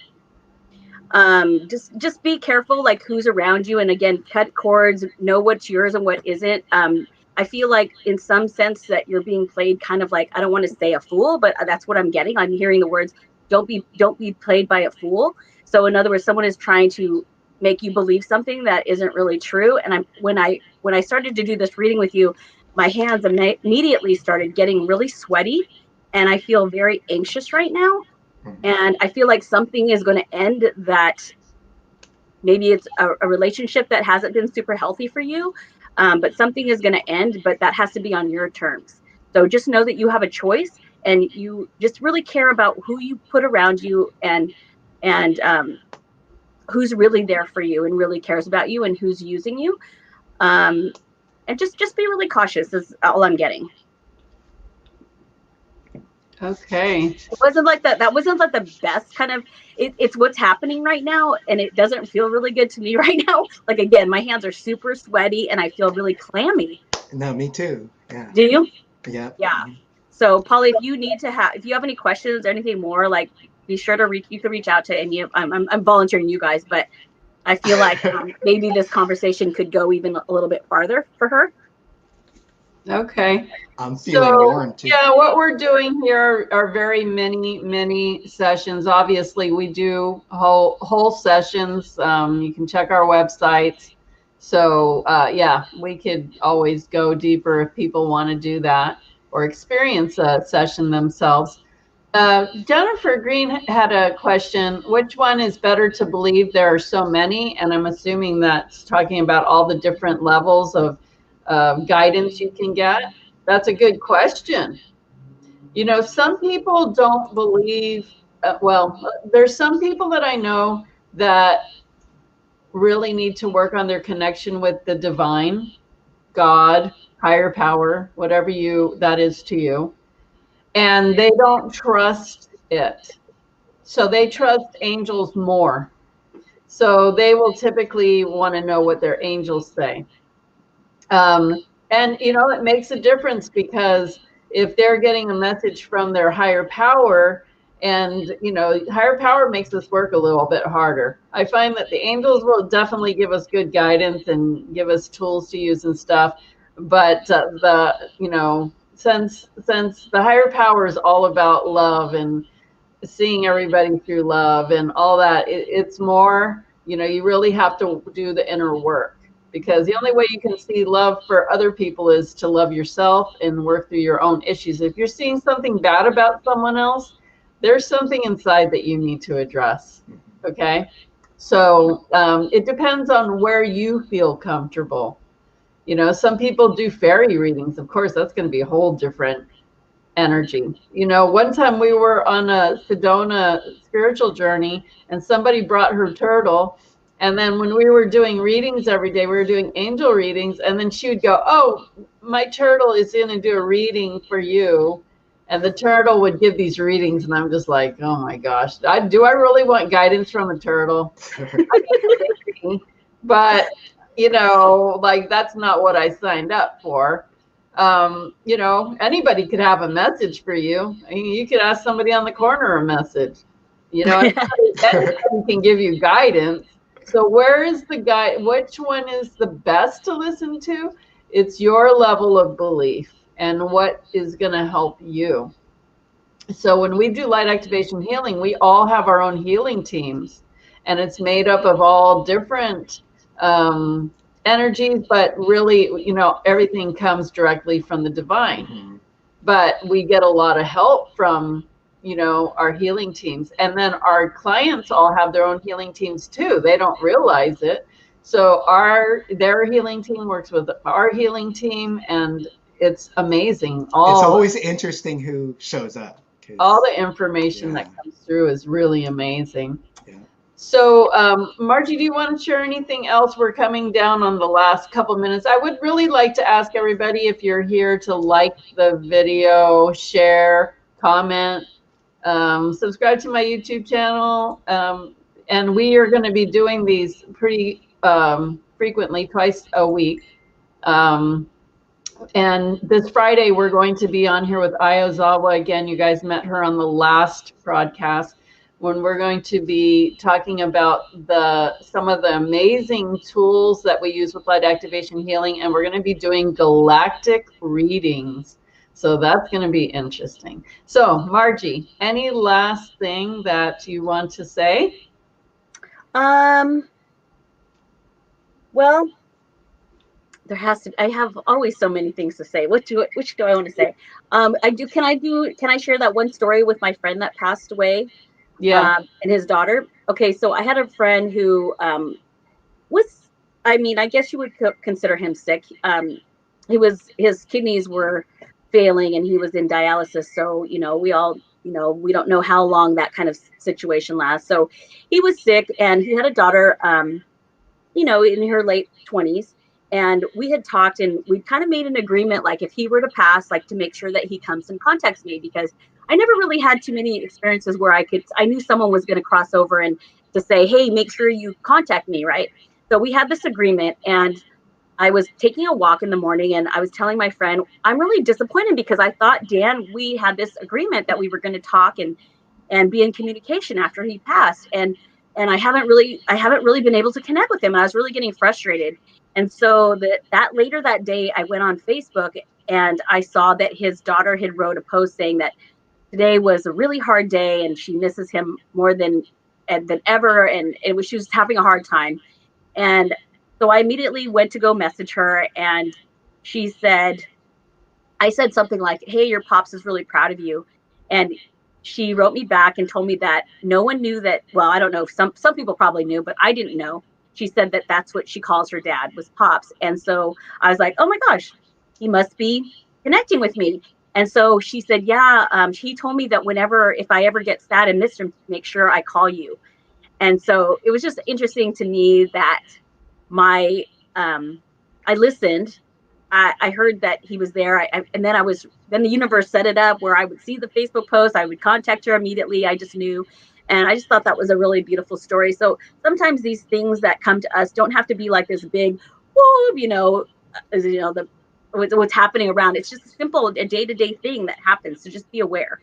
Just be careful, like who's around you, and again, cut cords, know what's yours and what isn't. I feel like in some sense that you're being played kind of like, I don't want to say a fool, but that's what I'm getting. I'm hearing the words, don't be played by a fool. So in other words, someone is trying to make you believe something that isn't really true. And when I started to do this reading with you, my hands immediately started getting really sweaty, and I feel very anxious right now. Mhm. And I feel like something is going to end that. Maybe it's a relationship that hasn't been super healthy for you, but something is going to end, but that has to be on your terms. So just know that you have a choice, and you just really care about who you put around you, and who's really there for you and really cares about you, and who's using you. Um, and just be really cautious is all I'm getting. Okay. It wasn't like that. That wasn't like the best kind of. It's what's happening right now, and it doesn't feel really good to me right now. Like again, my hands are super sweaty, and I feel really clammy. No, me too. Yeah. Do you? Yep. Yeah. So, Polly, if you need to have, if you have any questions or anything more, like, be sure to reach. You can reach out to any of. I'm volunteering you guys, but I feel like maybe this conversation could go even a little bit farther for her. Okay. I'm feeling So, warm too. yeah, what we're doing here are very many sessions. Obviously, we do whole sessions. You can check our websites. So, yeah, we could always go deeper if people want to do that or experience a session themselves. Jennifer Green had a question. Which one is better to believe? There are so many, and I'm assuming that's talking about all the different levels of guidance you can get. That's a good question. You know, some people don't believe, well, there's some people that I know that really need to work on their connection with the divine, God, higher power, whatever that is to you. And they don't trust it. So they trust angels more. So they will typically want to know what their angels say. Um, and, you know, it makes a difference because if they're getting a message from their higher power, and, you know, higher power makes this work a little bit harder. I find that the angels will definitely give us good guidance and give us tools to use and stuff. But you know, since the higher power is all about love and seeing everybody through love and all that, it's more, you know, you really have to do the inner work, because the only way you can see love for other people is to love yourself and work through your own issues. If you're seeing something bad about someone else, there's something inside that you need to address. Okay. So it depends on where you feel comfortable. You know, some people do fairy readings. Of course, that's going to be a whole different energy. You know, one time we were on a Sedona spiritual journey and somebody brought her turtle. And then when we were doing readings every day, we were doing angel readings. And then she would go, "Oh, my turtle is going to do a reading for you." And the turtle would give these readings. And I'm just like, oh my gosh, do I really want guidance from a turtle? But, you know, like that's not what I signed up for. You know, anybody could have a message for you. I mean, you could ask somebody on the corner a message. You know, anybody can give you guidance. So where is the guide? Which one is the best to listen to? It's your level of belief and what is going to help you. So when we do light activation healing, we all have our own healing teams, and it's made up of all different um, energies, but really, you know, everything comes directly from the divine. Mm-hmm. But we get a lot of help from, you know, our healing teams. And then our clients all have their own healing teams too. They don't realize it. So their healing team works with our healing team, and it's amazing. It's always interesting who shows up. All the information that comes through is really amazing. Yeah. So, Margie, do you want to share anything else? We're coming down on the last couple minutes. I would really like to ask everybody, if you're here, to like the video, share, comment, subscribe to my YouTube channel. And we are going to be doing these pretty frequently, twice a week. And this Friday, we're going to be on here with Ayozawa again. You guys met her on the last broadcast, when we're going to be talking about some of the amazing tools that we use with light activation healing. And we're going to be doing galactic readings. So that's going to be interesting. So, Margie, any last thing that you want to say? Well, I have always so many things to say. Which do I want to say? Can I share that one story with my friend that passed away? Yeah. And his daughter. Okay, so I had a friend who was, I mean, I guess you would consider him sick. His kidneys were failing and he was in dialysis. So, you know, we don't know how long that kind of situation lasts. So he was sick, and he had a daughter, you know, in her late 20s. And we had talked, and we kind of made an agreement, like if he were to pass, like to make sure that he comes and contacts me, because I never really had too many experiences where I knew someone was going to cross over and to say, hey, make sure you contact me, right? So we had this agreement, and I was taking a walk in the morning, and I was telling my friend, I'm really disappointed because I thought, Dan, we had this agreement that we were going to talk and be in communication after he passed. And I haven't really been able to connect with him. I was really getting frustrated. And so that later that day, I went on Facebook and I saw that his daughter had wrote a post saying that today was a really hard day and she misses him more than ever, and she was having a hard time. And so I immediately went to go message her, and she said, I said something like, hey, your pops is really proud of you. And she wrote me back and told me that no one knew that. Well, I don't know. Some people probably knew, but I didn't know. She said that that's what she calls her dad, was pops. And so I was like, oh my gosh, he must be connecting with me. And so she said, yeah, he told me that if I ever get sad and miss him, make sure I call you. And so it was just interesting to me that my I listened. I heard that he was there. And then the universe set it up where I would see the Facebook post. I would contact her immediately. I just knew. And I just thought that was a really beautiful story. So sometimes these things that come to us don't have to be like this big, whoa, what's happening around. It's just a day-to-day thing that happens. So just be aware.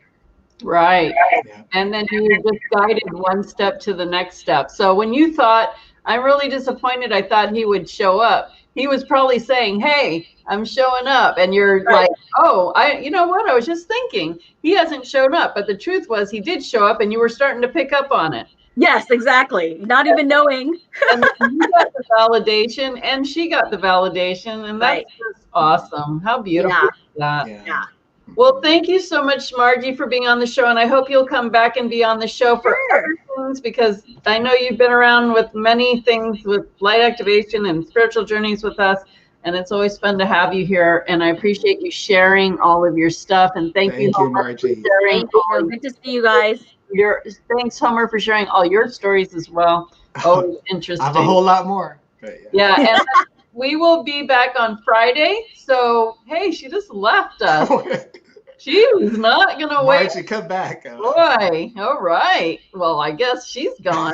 Right. Yeah. And then you just guided one step to the next step. So when you thought, I'm really disappointed, I thought he would show up, he was probably saying, hey, I'm showing up. And you're Right. like, oh, you know what? I was just thinking he hasn't shown up. But the truth was he did show up and you were starting to pick up on it. Yes, exactly. Not even knowing. And then you got the validation and she got the validation. And that's Right. just awesome. How beautiful Yeah. is that? Yeah. Well, thank you so much, Margie, for being on the show. And I hope you'll come back and be on the show for Sure. other things, because I know you've been around with many things with light activation and spiritual journeys with us. And it's always fun to have you here. And I appreciate you sharing all of your stuff. And thank you, Homer, Margie. for sharing Thank you. Good to see you guys. thanks, Homer, for sharing all your stories as well. Always interesting. I have a whole lot more. But yeah. And we will be back on Friday. So, hey, she just left us. She was not going to wait. Margie, come back. Boy, all right. Well, I guess she's gone.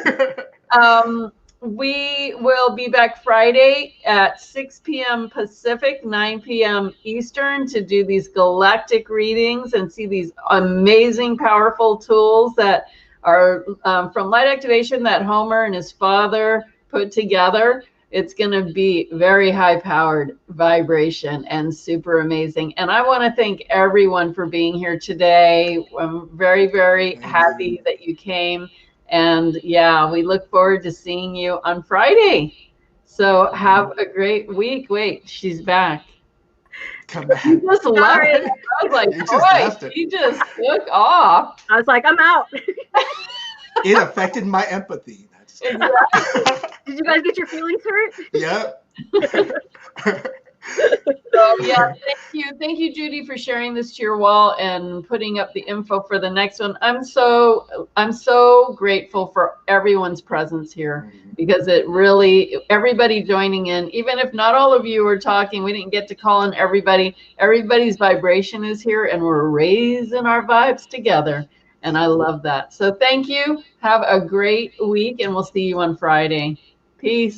We will be back Friday at 6 p.m. Pacific, 9 p.m. Eastern to do these galactic readings and see these amazing, powerful tools that are from light activation that Homer and his father put together. It's going to be very high-powered vibration and super amazing. And I want to thank everyone for being here today. I'm very, very happy that you came. And yeah, we look forward to seeing you on Friday. So have a great week. Wait, she's back. Come back. You just left. I was like, boy, she just took off. I was like, I'm out. It affected my empathy. Exactly. Did you guys get your feelings hurt? Yep. So yeah, thank you, Judy, for sharing this to your wall and putting up the info for the next one. I'm so grateful for everyone's presence here, because it really, everybody joining in, even if not all of you were talking, we didn't get to call on everybody. Everybody's vibration is here, and we're raising our vibes together. And I love that. So thank you. Have a great week, and we'll see you on Friday. Peace.